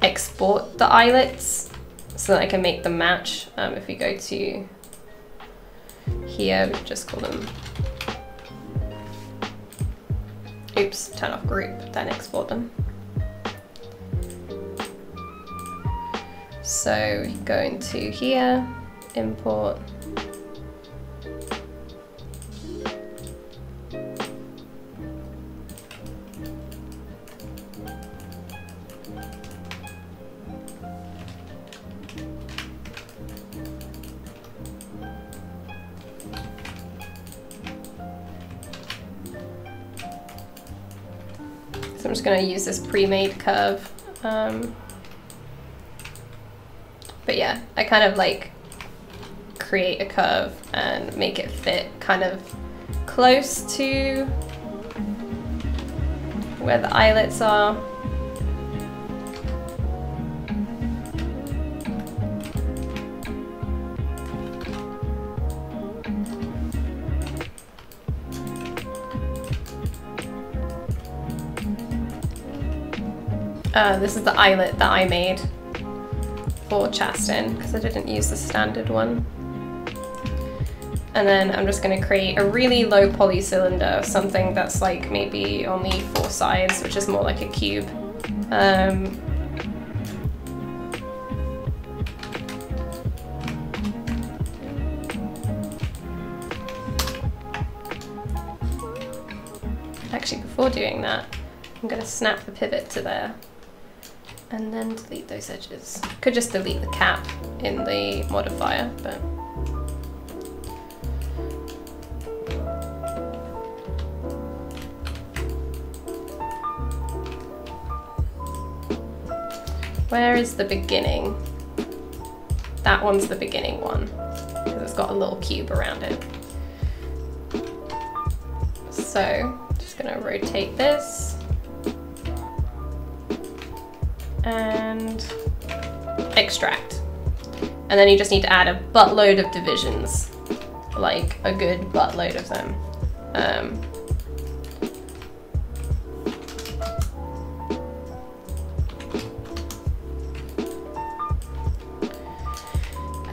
export the eyelets so that I can make them match. If we go to here, we just call them, oops, turn off group, then export them. So we go into here, import. So I'm just going to use this pre-made curve. But yeah, I kind of like create a curve and make it fit kind of close to where the eyelets are. This is the eyelet that I made for Chasten, because I didn't use the standard one. And then I'm just going to create a really low poly cylinder, something that's like maybe only 4 sides, which is more like a cube. Actually, before doing that, I'm going to snap the pivot to there. And then delete those edges. Could just delete the cap in the modifier, but where is the beginning? That one's the beginning one, because it's got a little cube around it. So, just gonna rotate this. And extract. And then you just need to add a buttload of divisions, like a good buttload of them.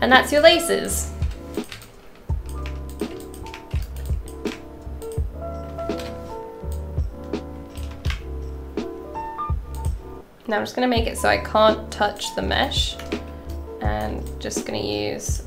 And that's your laces. Now I'm just going to make it so I can't touch the mesh, and just going to use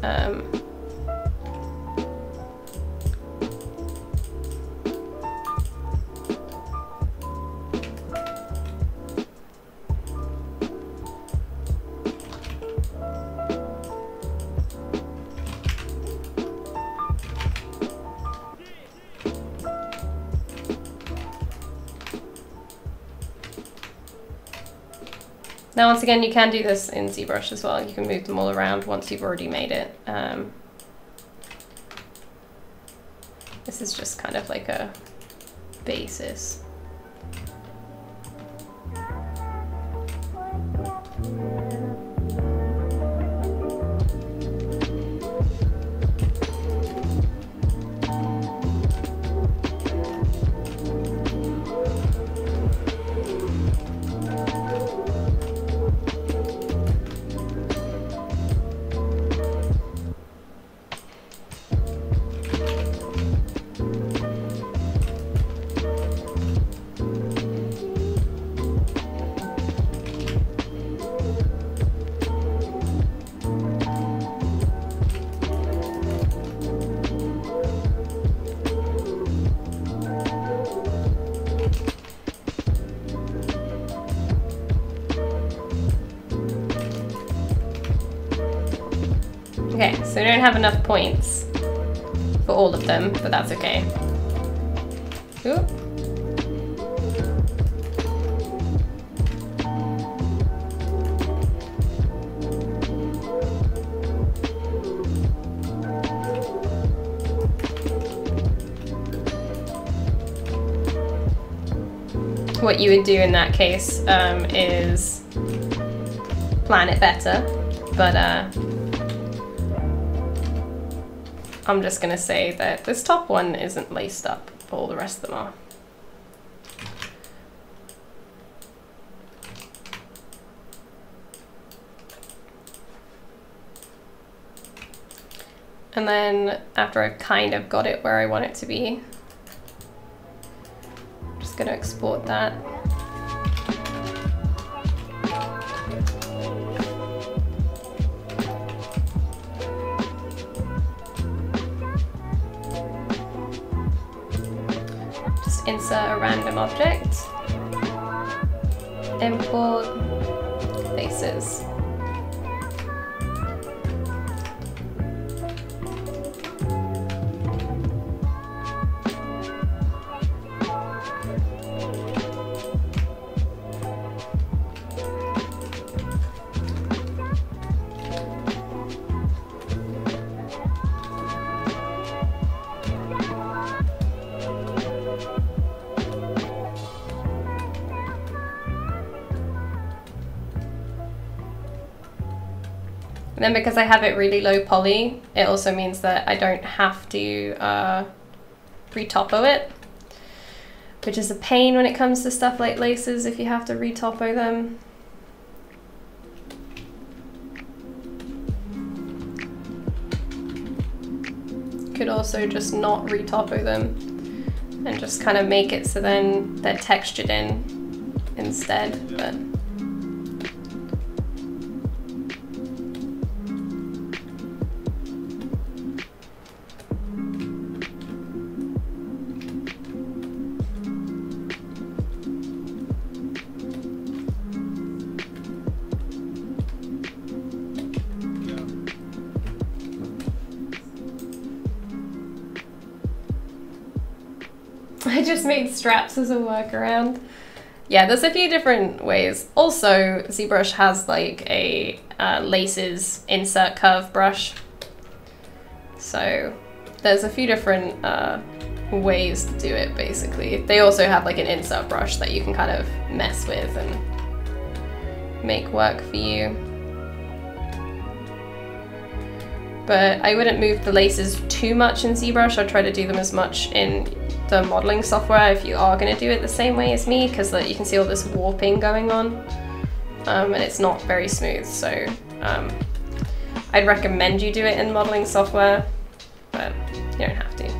now, once again, you can do this in ZBrush as well. You can move them all around once you've already made it. This is just kind of like a basis. Okay, so we don't have enough points for all of them, but that's okay. Ooh. what you would do in that case is plan it better, but I'm just gonna say that this top one isn't laced up, but all the rest of them are. And then after I've kind of got it where I want it to be, I'm just gonna export that. Just insert a random object, import faces. And then because I have it really low poly, it also means that I don't have to retopo it, which is a pain when it comes to stuff like laces if you have to retopo them. Could also just not retopo them and just kind of make it so then they're textured in instead. But I just made straps as a workaround. Yeah, there's a few different ways. Also, ZBrush has like a laces insert curve brush. So there's a few different ways to do it, basically. They also have like an insert brush that you can kind of mess with and make work for you. But I wouldn't move the laces too much in ZBrush. I'd try to do them as much in the modeling software if you are going to do it the same way as me, because you can see all this warping going on and it's not very smooth. So I'd recommend you do it in modeling software, but you don't have to.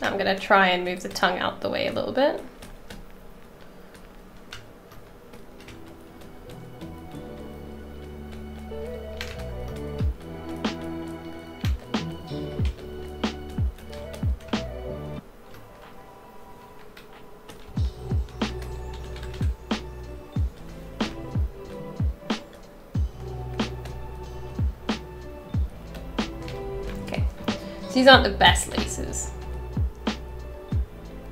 I'm going to try and move the tongue out the way a little bit. Okay, so these aren't the best laces.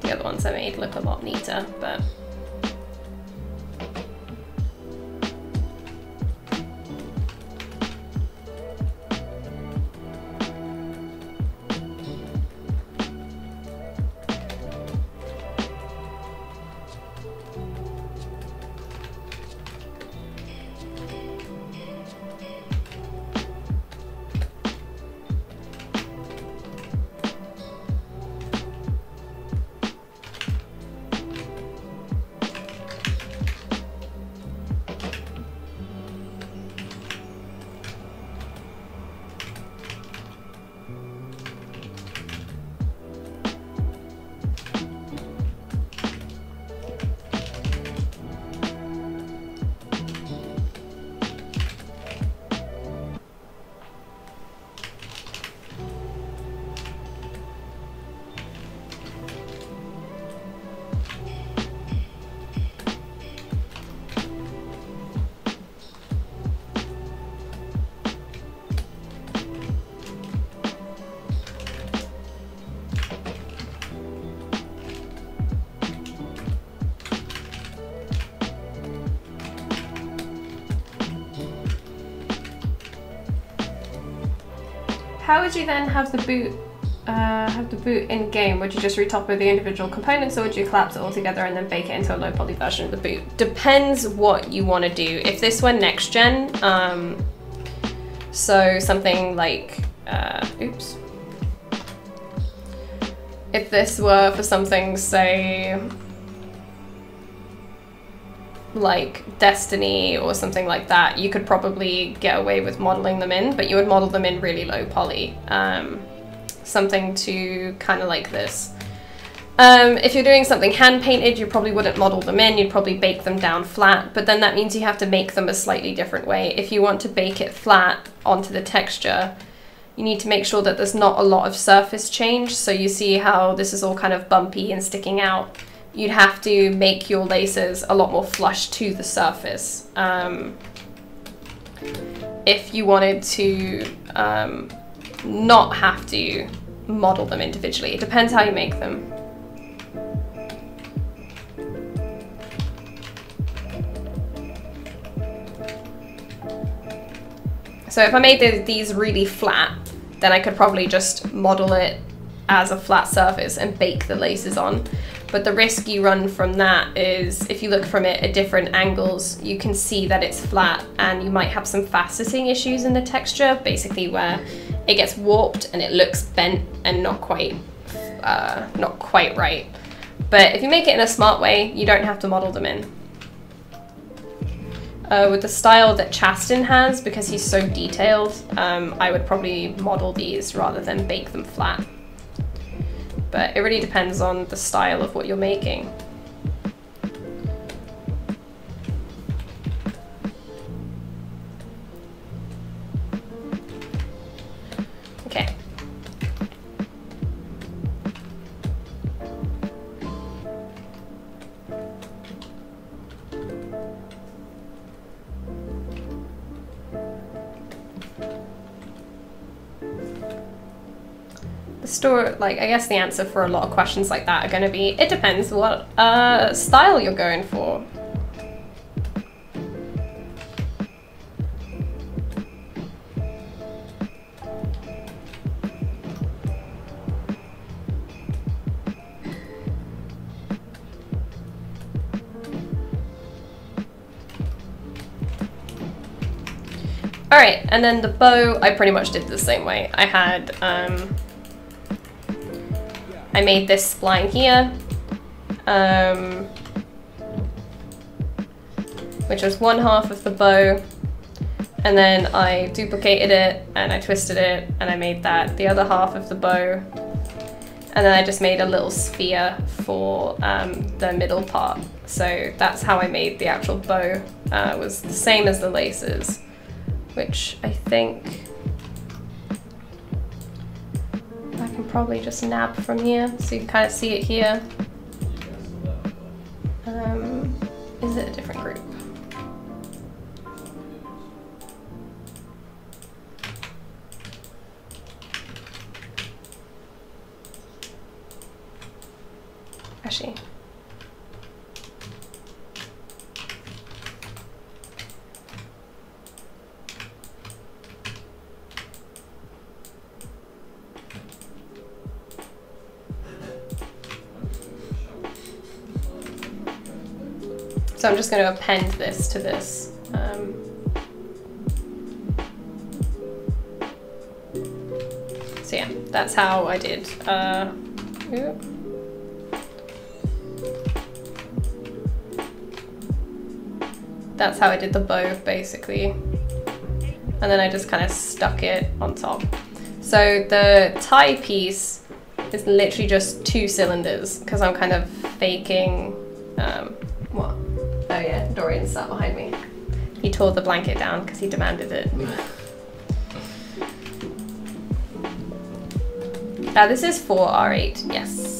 The other ones I made look a lot neater, but how would you then have the boot in game? Would you just retopo the individual components, or would you collapse it all together and then bake it into a low poly version of the boot? Depends what you want to do. If this were next gen, so something like, oops. If this were for something, say, like Destiny or something like that, you could probably get away with modeling them in, but you would model them in really low poly. Something to kind of like this. If you're doing something hand painted, you probably wouldn't model them in, you'd probably bake them down flat, but then that means you have to make them a slightly different way. If you want to bake it flat onto the texture, you need to make sure that there's not a lot of surface change. So you see how this is all kind of bumpy and sticking out. You'd have to make your laces a lot more flush to the surface. If you wanted to not have to model them individually. It depends how you make them. So if I made these really flat, then I could probably just model it as a flat surface and bake the laces on. But the risk you run from that is, if you look from it at different angles, you can see that it's flat and you might have some faceting issues in the texture, basically where it gets warped and it looks bent and not quite right. But if you make it in a smart way, you don't have to model them in. With the style that Chastin has, because he's so detailed, I would probably model these rather than bake them flat. But it really depends on the style of what you're making. Okay. I guess the answer for a lot of questions like that are going to be, it depends what style you're going for. Alright, and then the bow, I pretty much did the same way. I had, I made this spline here, which was one half of the bow, and then I duplicated it and I twisted it and I made that the other half of the bow, and then I just made a little sphere for the middle part. So that's how I made the actual bow. It was the same as the laces, which I think I can probably just nab from here, so you can kind of see it here. Is it a different group? Actually. So I'm just going to append this to this. So yeah, that's how I did. That's how I did the bow, basically. And then I just kind of stuck it on top. So the tie piece is literally just 2 cylinders, because I'm kind of faking, what? Oh yeah, Dorian sat behind me. He tore the blanket down because he demanded it. This is for R8, yes.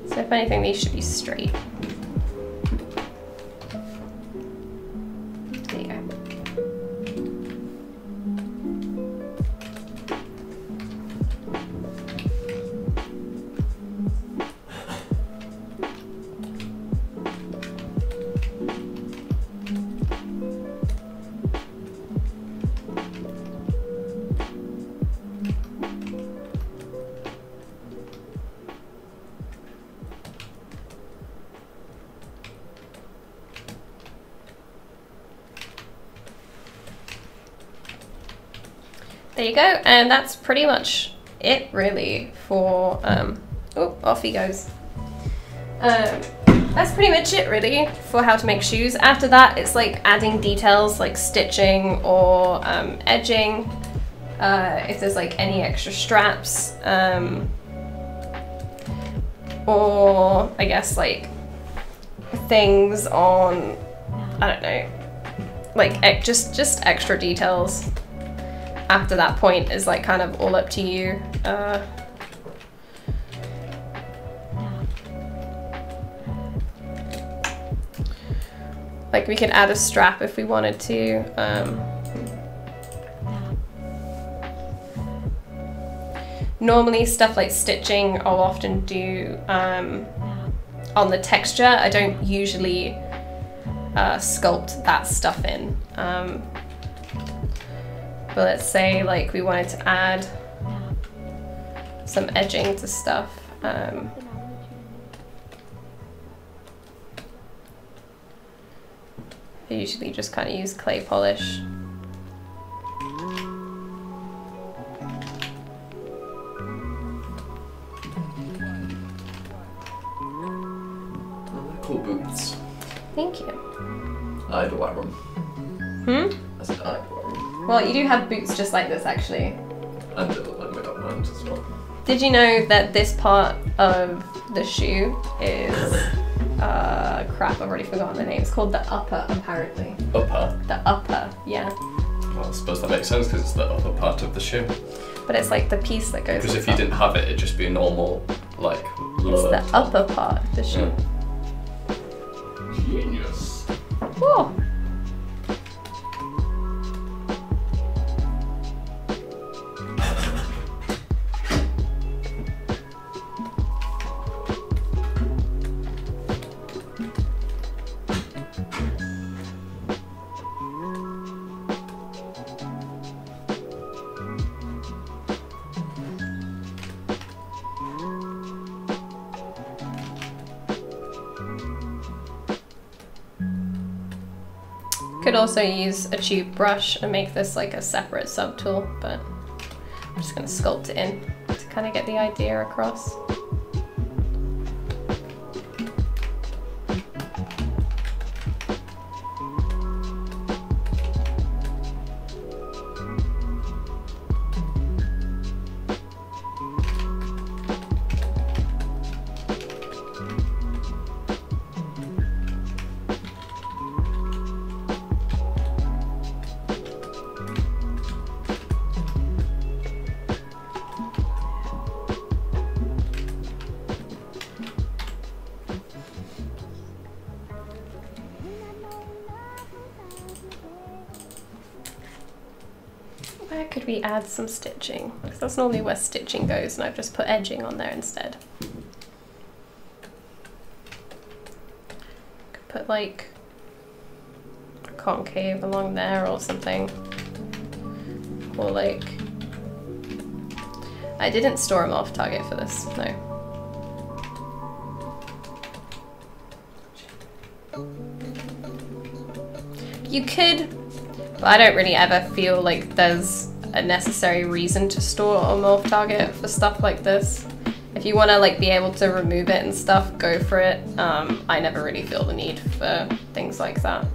So If anything, these should be straight. There you go. There you go, and that's pretty much it really for, oh, off he goes. That's pretty much it really for how to make shoes. After that, it's like adding details like stitching or edging, if there's like any extra straps, or I guess like things on, I don't know, like just extra details. After that point is like kind of all up to you. Like we could add a strap if we wanted to. Normally stuff like stitching I'll often do on the texture. I don't usually sculpt that stuff in. But let's say like we wanted to add some edging to stuff. I usually just kind of use clay polish. Cool boots. Thank you. I'd wear them. Hmm? I said I'd wear them. Well, you do have boots just like this actually. And they look like made up hands as well. Did you know that this part of the shoe is, crap, I've already forgotten the name. It's called the upper, apparently. Upper? The upper, yeah. Well, I suppose that makes sense because it's the upper part of the shoe. But it's like the piece that goes. Because if you didn't have it, it'd just be a normal, like, lower. It's the upper part of the shoe. Yeah. Genius. Whoa. Could also use a tube brush and make this like a separate subtool, but I'm just going to sculpt it in to kind of get the idea across. Where could we add some stitching? Because that's normally where stitching goes, and I've just put edging on there instead. Could put like a concave along there or something. Or like, I didn't store them off target for this, no. You could, but I don't really ever feel like there's a necessary reason to store on off target for stuff like this. If you want to like be able to remove it and stuff, go for it. I never really feel the need for things like that.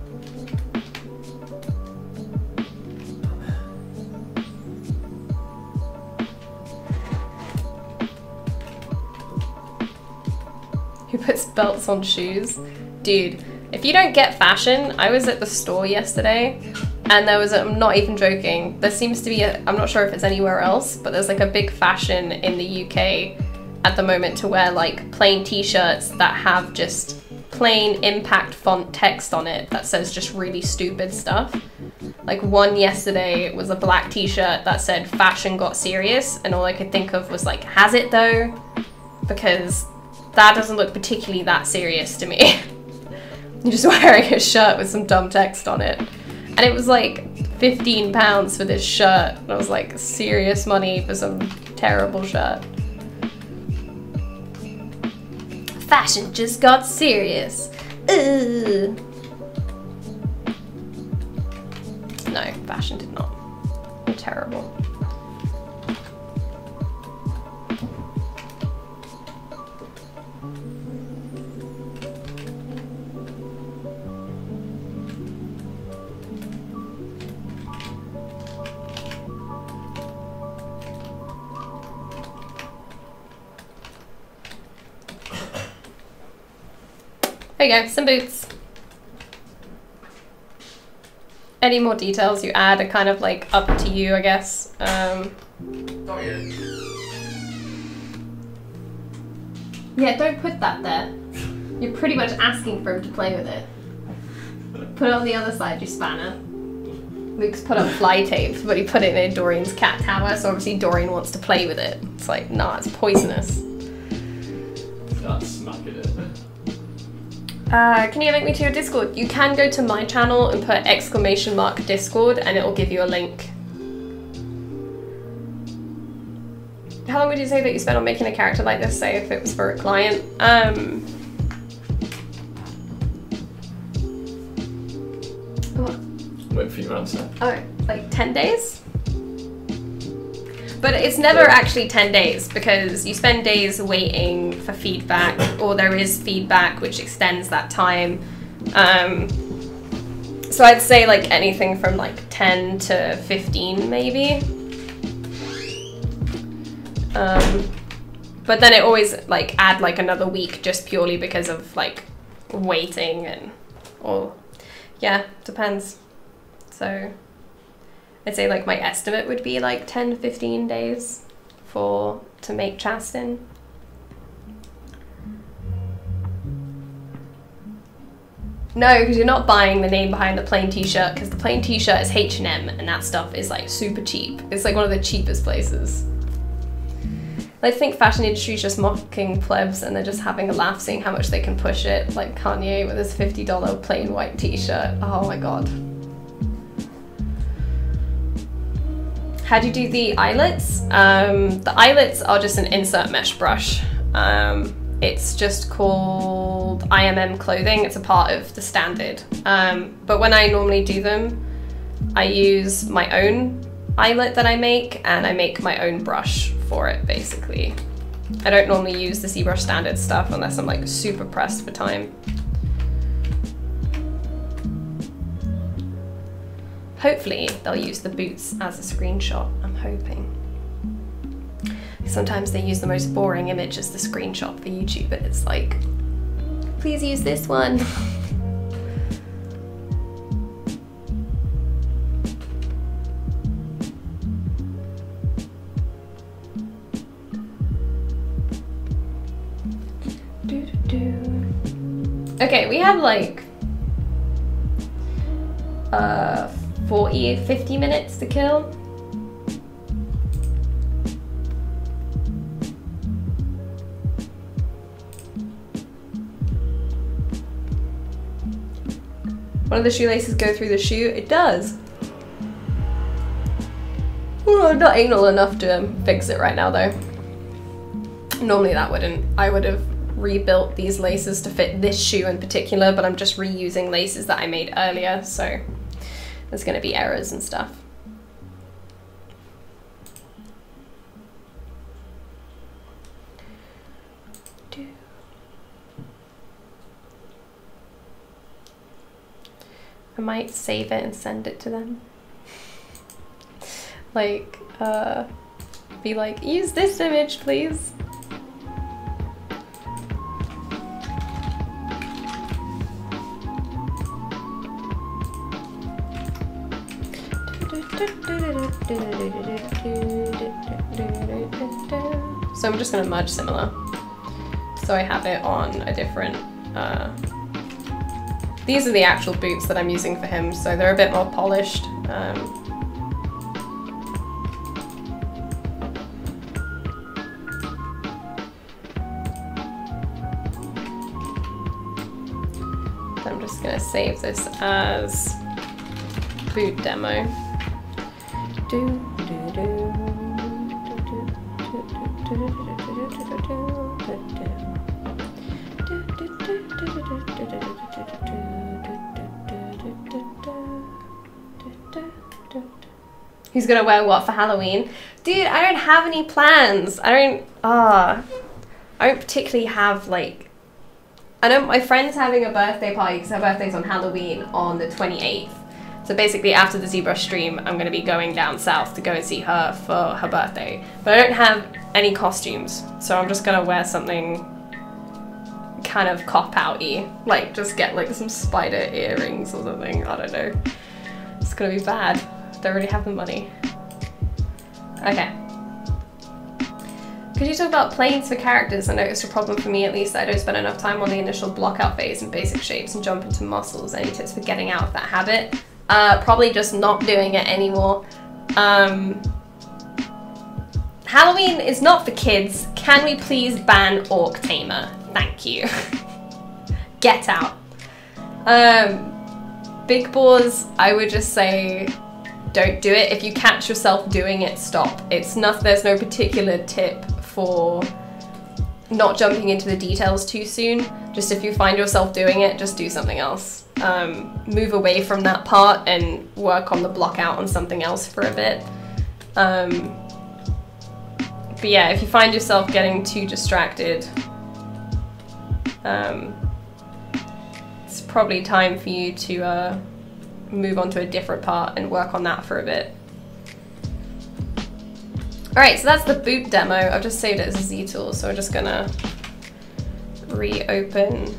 Who puts belts on shoes? Dude. If you don't get fashion, I was at the store yesterday and there was a, I'm not even joking, there seems to be a, I'm not sure if it's anywhere else, but there's like a big fashion in the UK at the moment to wear like plain t-shirts that have just plain impact font text on it that says just really stupid stuff. Like one yesterday was a black t-shirt that said fashion got serious, and all I could think of was like, has it though? Because that doesn't look particularly that serious to me. You're just wearing a shirt with some dumb text on it. And it was like £15 for this shirt. And I was like, serious money for some terrible shirt. Fashion just got serious. Ugh. No, fashion did not. They're terrible. There you go, some boots. Any more details you add are kind of like up to you, I guess. Yeah, don't put that there. You're pretty much asking for him to play with it. Put it on the other side, you spanner. Luke's put up fly tape, but he put it in Dorian's cat tower, so obviously Dorian wants to play with it. It's like, nah, it's poisonous. Start smacking it. Can you link me to your Discord? You can go to my channel and put !Discord and it will give you a link. How long would you say that you spent on making a character like this, say if it was for a client? What? Wait for your answer. Oh, like 10 days? But it's never actually 10 days because you spend days waiting for feedback, or there is feedback which extends that time. So I'd say like anything from like 10 to 15 maybe. But then it always like add like another week just purely because of like waiting and, or yeah, depends. So I'd say like my estimate would be like 10 to 15 days to make Chastin. No, because you're not buying the name behind the plain t-shirt, because the plain t-shirt is H&M and that stuff is like super cheap. It's like one of the cheapest places. I think fashion industry is just mocking plebs and they're just having a laugh seeing how much they can push it. Like Kanye with his $50 plain white t-shirt. Oh my god. How do you do the eyelets? The eyelets are just an insert mesh brush. It's just called IMM clothing. It's a part of the standard. But when I normally do them, I use my own eyelet that I make, and I make my own brush for it, basically. I don't normally use the ZBrush standard stuff unless I'm like super pressed for time. Hopefully they'll use the boots as a screenshot, I'm hoping. Sometimes they use the most boring image as the screenshot for YouTube, and it's like, please use this one. Okay, we have like 50 minutes to kill. One of the shoelaces go through the shoe? It does. Oh, I'm not anal enough to fix it right now though. Normally that wouldn't. I would have rebuilt these laces to fit this shoe in particular, but I'm just reusing laces that I made earlier, so there's going to be errors and stuff. I might save it and send it to them. Like, be like, use this image, please. So I'm just gonna merge similar. So I have it on a different, these are the actual boots that I'm using for him, so they're a bit more polished. I'm just gonna save this as boot demo. Who's gonna wear what for Halloween? Dude, I don't have any plans. I don't particularly have like, I know my friend's having a birthday party because her birthday's on Halloween on the 28th. So basically after the ZBrush stream, I'm gonna be going down south to go and see her for her birthday. But I don't have any costumes, so I'm just gonna wear something kind of cop-out-y. Like just get like some spider earrings or something, I don't know. It's gonna be bad. Don't really have the money. Okay. Could you talk about planes for characters? I noticed a problem for me at least. I don't spend enough time on the initial block out phase and basic shapes and jump into muscles. Any tips for getting out of that habit? Probably just not doing it anymore. Halloween is not for kids. Can we please ban Orc Tamer? Thank you. Get out. Big boars, I would just say don't do it. If you catch yourself doing it, stop. It's not, there's no particular tip for not jumping into the details too soon. Just if you find yourself doing it, just do something else. Move away from that part and work on the block out on something else for a bit. But yeah, if you find yourself getting too distracted, it's probably time for you to move on to a different part and work on that for a bit. Alright, so that's the boot demo. I've just saved it as a Z tool, so we're just gonna reopen.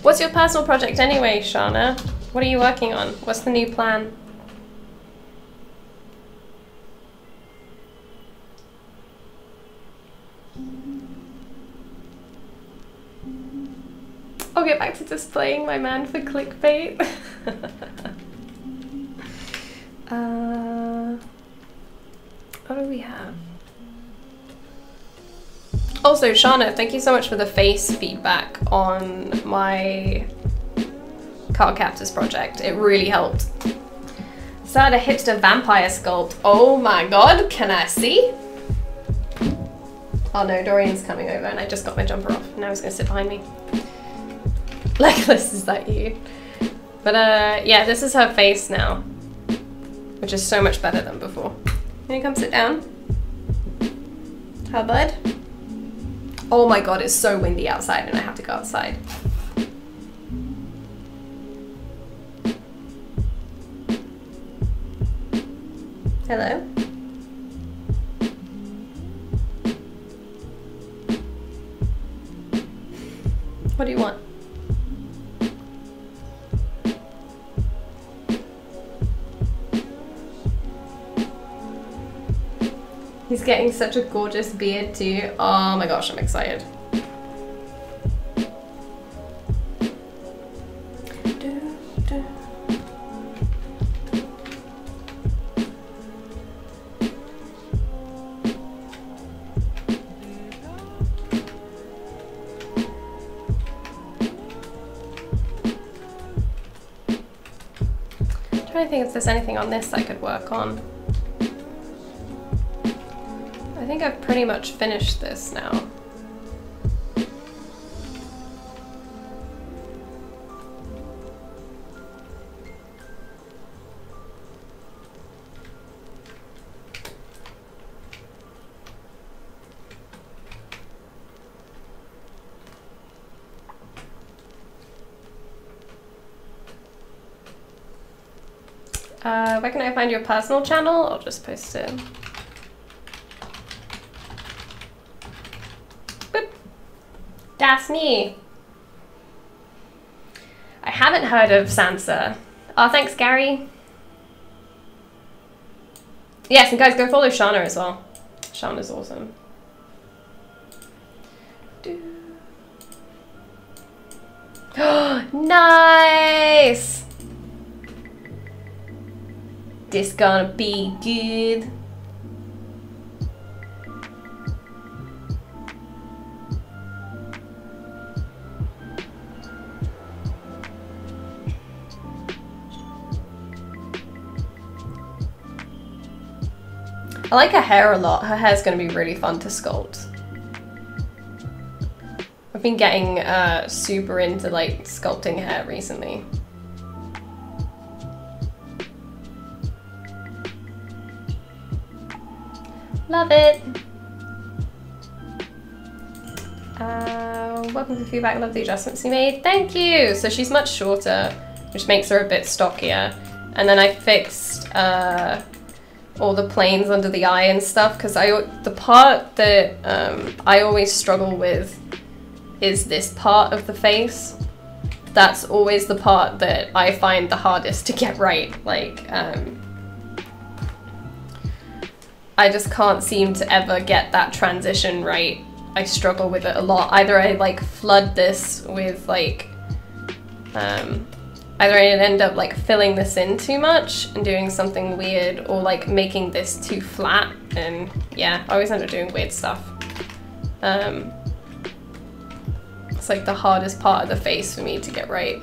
What's your personal project anyway, Shana? What are you working on? What's the new plan? I'll get back to displaying my man for clickbait. What do we have? Also, Shana, thank you so much for the face feedback on my card captors project. It really helped. Started a hipster vampire sculpt. Oh my god, can I see? Oh no, Dorian's coming over and I just got my jumper off. Now he's gonna sit behind me. Legolas, is that you? But yeah, this is her face now, which is so much better than before. Can you come sit down? How, bud? Oh my god, it's so windy outside and I have to go outside. Hello? What do you want? He's getting such a gorgeous beard too. Oh my gosh, I'm excited. I'm trying to think if there's anything on this I could work on. I think I've pretty much finished this now. Where can I find your personal channel? I'll just post it. Boop. That's me. I haven't heard of Sansa. Oh, thanks, Gary. Yes, and guys, go follow Shana as well. Shana's awesome. Nice! This gonna be good. I like her hair a lot. Her hair's gonna be really fun to sculpt. I've been getting super into like sculpting hair recently. Love it. Welcome to feedback. Love the adjustments you made. Thank you. So she's much shorter, which makes her a bit stockier. And then I fixed all the planes under the eye and stuff, because the part that I always struggle with is this part of the face. That's always the part that I find the hardest to get right. Like, I just can't seem to ever get that transition right. I struggle with it a lot. Either I like flood this with like, either I end up like filling this in too much and doing something weird, or like making this too flat, and yeah, I always end up doing weird stuff. It's like the hardest part of the face for me to get right.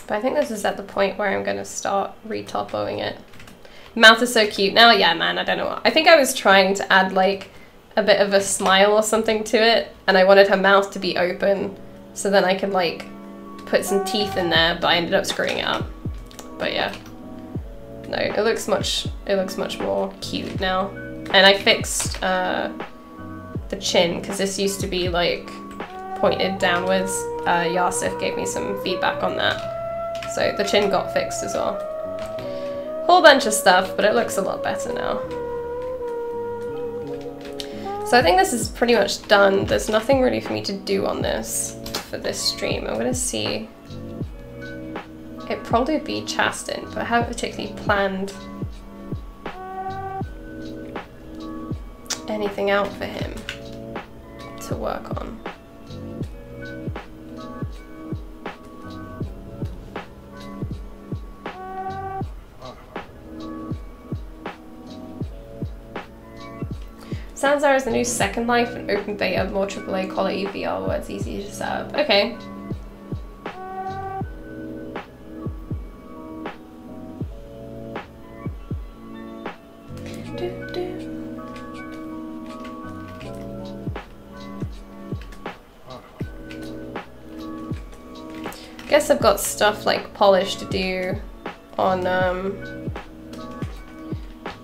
But I think this is at the point where I'm going to start retopoing it. Mouth is so cute. Now, yeah, man, I don't know. I think I was trying to add like a bit of a smile or something to it, and I wanted her mouth to be open so then I could like put some teeth in there, but I ended up screwing it up. But yeah. No, it looks much more cute now. And I fixed the chin, because this used to be like pointed downwards. Yasif gave me some feedback on that. So the chin got fixed as well. Whole bunch of stuff, but it looks a lot better now. So I think this is pretty much done. There's nothing really for me to do on this for this stream. I'm gonna see. It'd probably be Chastin, but I haven't particularly planned anything out for him to work on. Sansa is the new Second Life and open beta, more AAA quality VR where it's easy to set up. Okay. Guess I've got stuff like polish to do on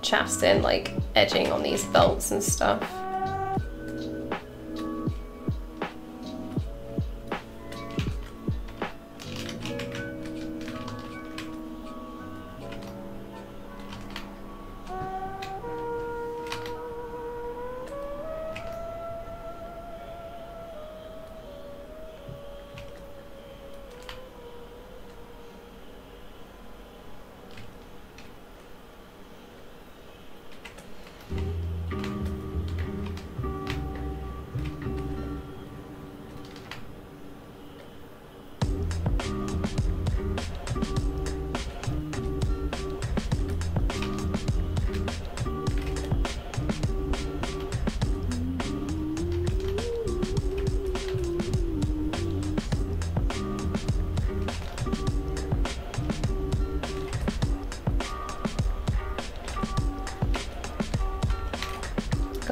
Chastin, like edging on these belts and stuff.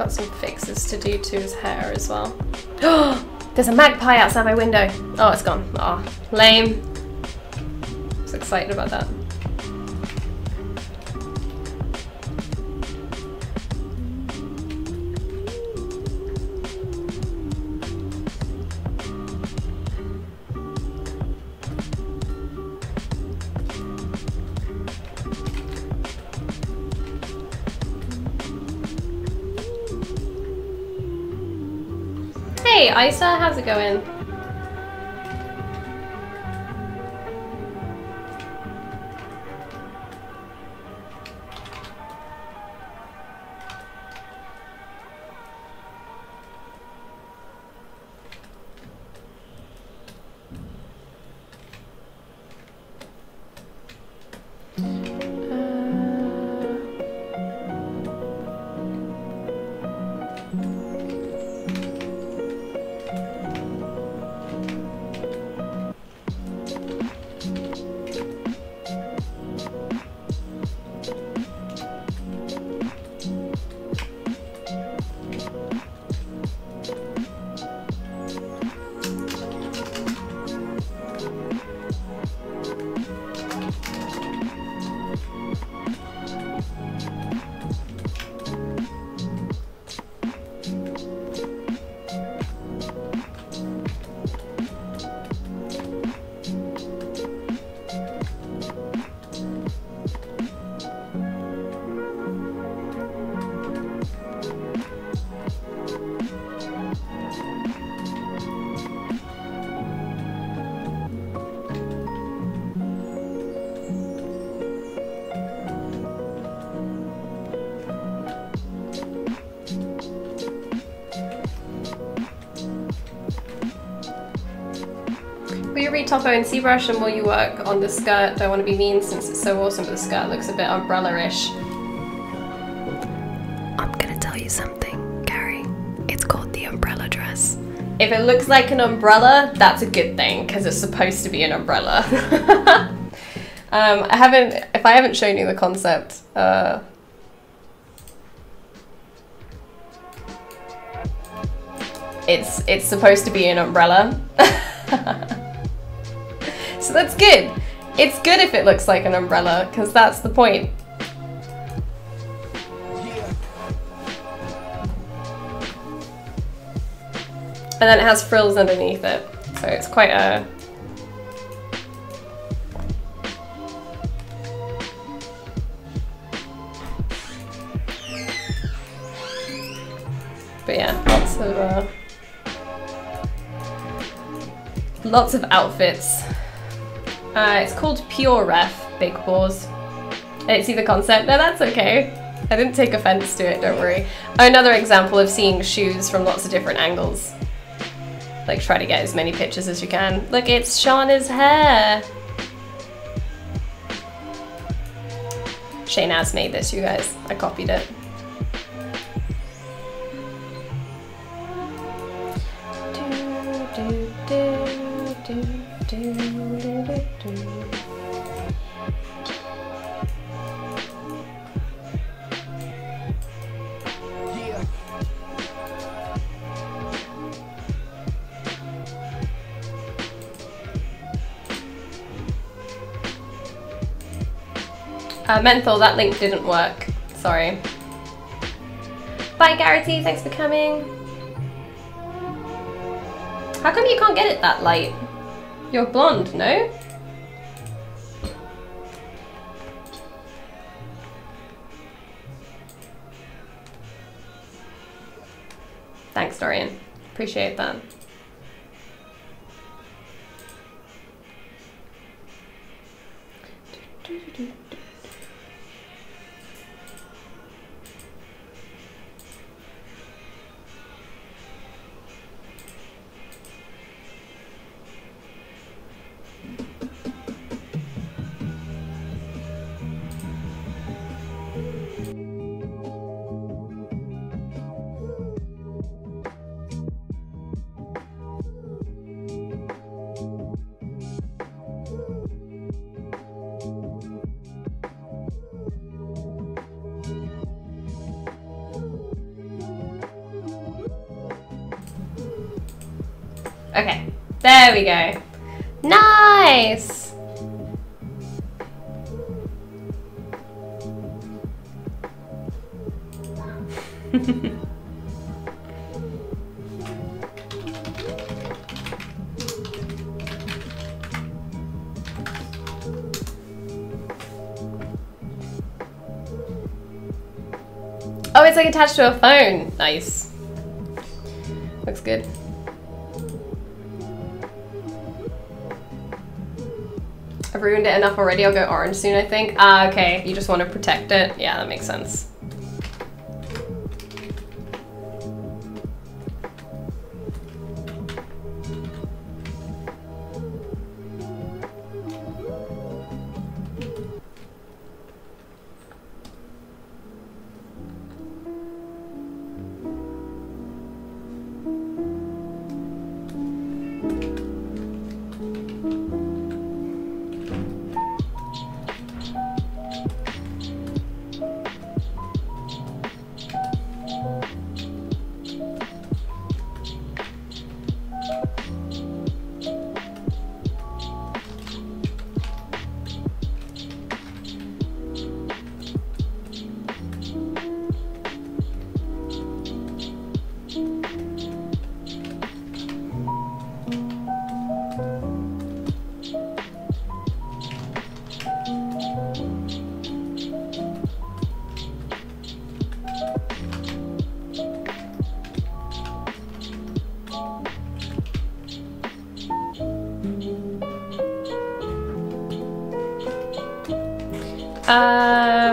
got some fixes to do to his hair as well. There's a magpie outside my window. Oh, it's gone. Oh, lame. I was excited about that. Hey, Isa, how's it going? Will you read Topo and ZBrush, and will you work on the skirt? Don't want to be mean since it's so awesome, but the skirt looks a bit umbrella-ish. I'm gonna tell you something, Carrie. It's called the umbrella dress. If it looks like an umbrella, that's a good thing, because it's supposed to be an umbrella. If I haven't shown you the concept, it's supposed to be an umbrella. So that's good. It's good if it looks like an umbrella, because that's the point. And then it has frills underneath it, so it's quite a... But yeah, lots of outfits. It's called Pure Ref, Big Pause. I didn't see the concept. No, that's okay. I didn't take offense to it, don't worry. Another example of seeing shoes from lots of different angles. Like, try to get as many pictures as you can. Look, it's Shauna's hair. Shaynaz made this, you guys. I copied it. Menthol, that link didn't work. Sorry. Bye, Garrity. Thanks for coming. How come you can't get it that light? You're blonde, no? Thanks, Dorian. Appreciate that. Okay, there we go. Nice! Oh, it's like attached to a phone. Nice. Looks good. I've ruined it enough already. I'll go orange soon, I think. Ah, okay. You just want to protect it. Yeah, that makes sense.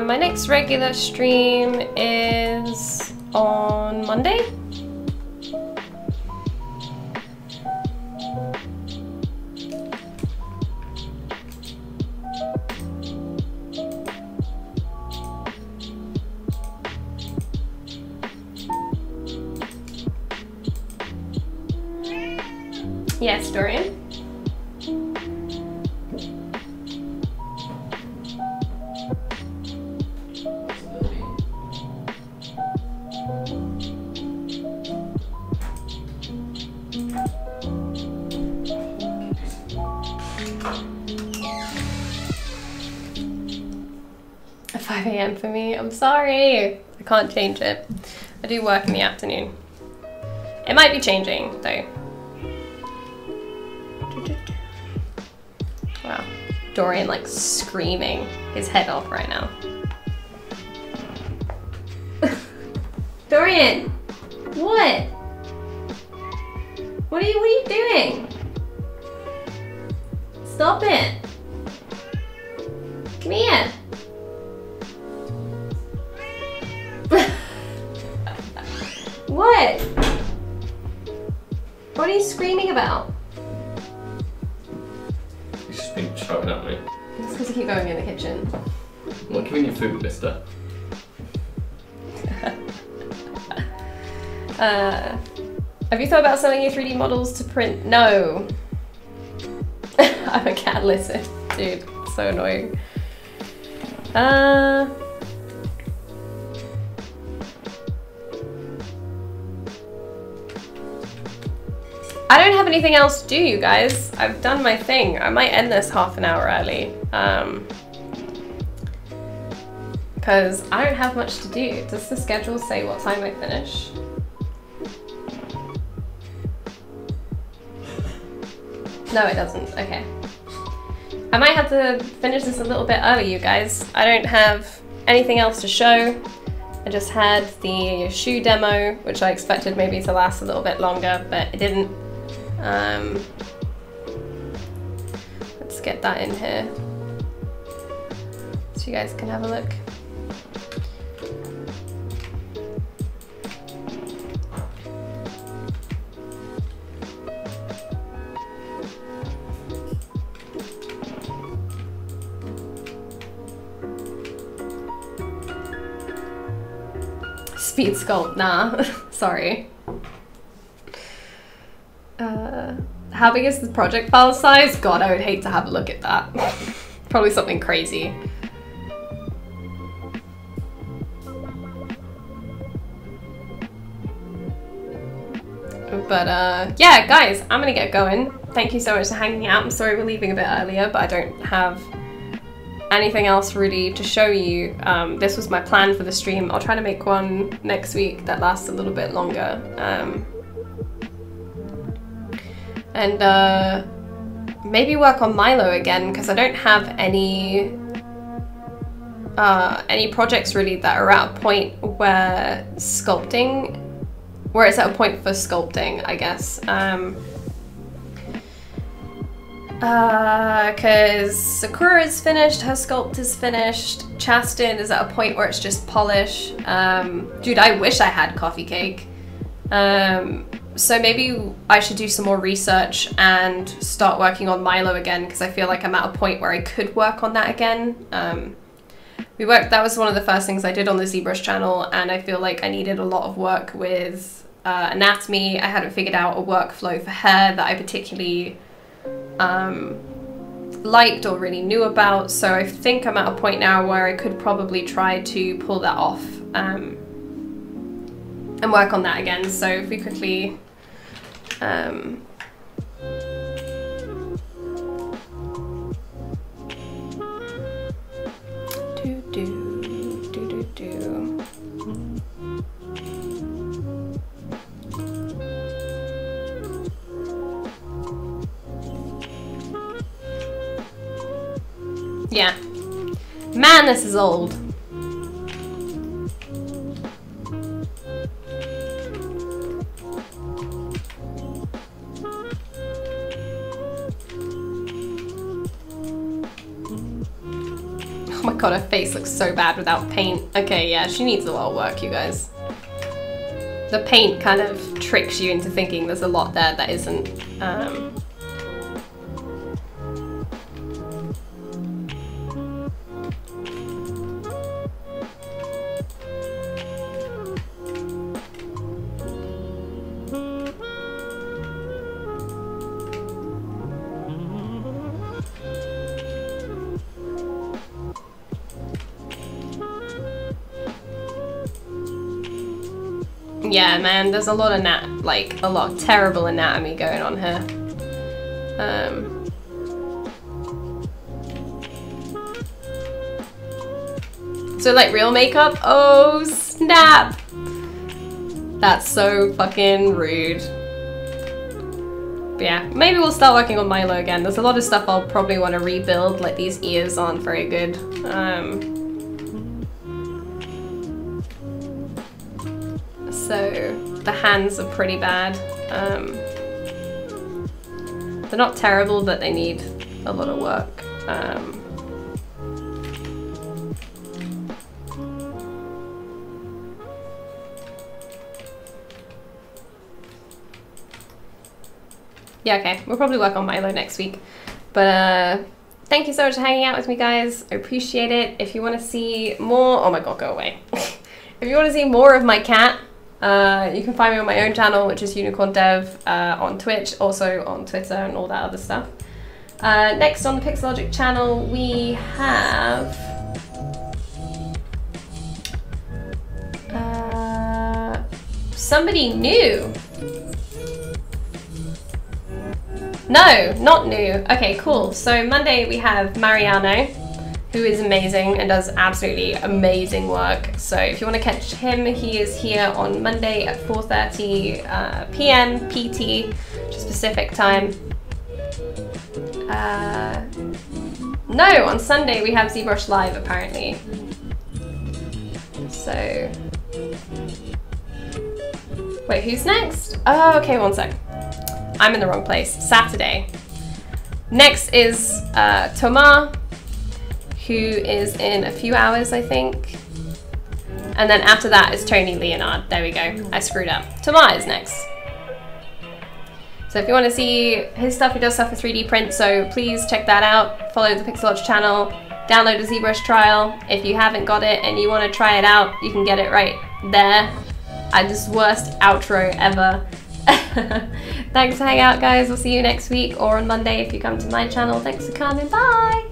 My next regular stream is on Monday. Yes, Dorian. At 5 AM for me. I'm sorry. I can't change it. I do work in the afternoon. It might be changing though. Wow. Dorian like screaming his head off right now. Dorian! What? What are you doing? Stop it. Come here. What? What are you screaming about? He's just been shouting at me. It's because you keep going in the kitchen. I'm not giving you food, mister. Have you thought about selling your 3D models to print? No. I'm a catalyst, dude. So annoying. I don't have anything else to do, you guys. I've done my thing. I might end this half an hour early. Because I don't have much to do. Does the schedule say what time I finish? No, it doesn't. Okay. I might have to finish this a little bit early, you guys. I don't have anything else to show. I just had the shoe demo, which I expected maybe to last a little bit longer, but it didn't. Let's get that in here so you guys can have a look. Speed sculpt, nah, sorry. How big is the project file size? God, I would hate to have a look at that. Probably something crazy. But yeah, guys, I'm gonna get going. Thank you so much for hanging out. I'm sorry we're leaving a bit earlier, but I don't have anything else really to show you. This was my plan for the stream. I'll try to make one next week that lasts a little bit longer. And maybe work on Milo again, because I don't have any projects really that are at a point where it's at a point for sculpting, I guess. Because Sakura is finished, her sculpt is finished, Chastin is at a point where it's just polish. Dude, I wish I had coffee cake. So maybe I should do some more research and start working on Milo again, because I feel like I'm at a point where I could work on that again. That was one of the first things I did on the ZBrush channel, and I feel like I needed a lot of work with anatomy. I hadn't figured out a workflow for hair that I particularly liked or really knew about, so I think I'm at a point now where I could probably try to pull that off and work on that again. So if we quickly yeah. Man, this is old. Oh my god, her face looks so bad without paint. Okay, yeah, she needs a lot of work, you guys. The paint kind of tricks you into thinking there's a lot there that isn't. Yeah, man, there's a lot of a lot of terrible anatomy going on here. So like real makeup? Oh snap! That's so fucking rude. But yeah, maybe we'll start working on Milo again. There's a lot of stuff I'll probably want to rebuild, like these ears aren't very good. So the hands are pretty bad. They're not terrible, but they need a lot of work. Yeah, okay, we'll probably work on Milo next week. But thank you so much for hanging out with me, guys. I appreciate it. If you want to see more, oh my god, go away. If you want to see more of my cat, you can find me on my own channel, which is Unicorn Dev, on Twitch, also on Twitter and all that other stuff. Next on the Pixelogic channel, we have somebody new. No, not new. Okay, cool. So Monday we have Mariano, who is amazing and does absolutely amazing work. So if you want to catch him, he is here on Monday at 4:30 p.m. PT, which is Pacific time. No, on Sunday we have ZBrush Live apparently. So, wait, who's next? Oh, okay, one sec. I'm in the wrong place. Saturday. Next is Thomas, who is in a few hours, I think. And then after that is Tony Leonard. There we go. I screwed up. Thomas is next. So if you want to see his stuff, he does stuff for 3D print, so please check that out. Follow the Pixelogic channel. Download the ZBrush trial. If you haven't got it and you want to try it out, you can get it right there. I just worst outro ever. Thanks for hanging out, guys. We'll see you next week or on Monday if you come to my channel. Thanks for coming. Bye!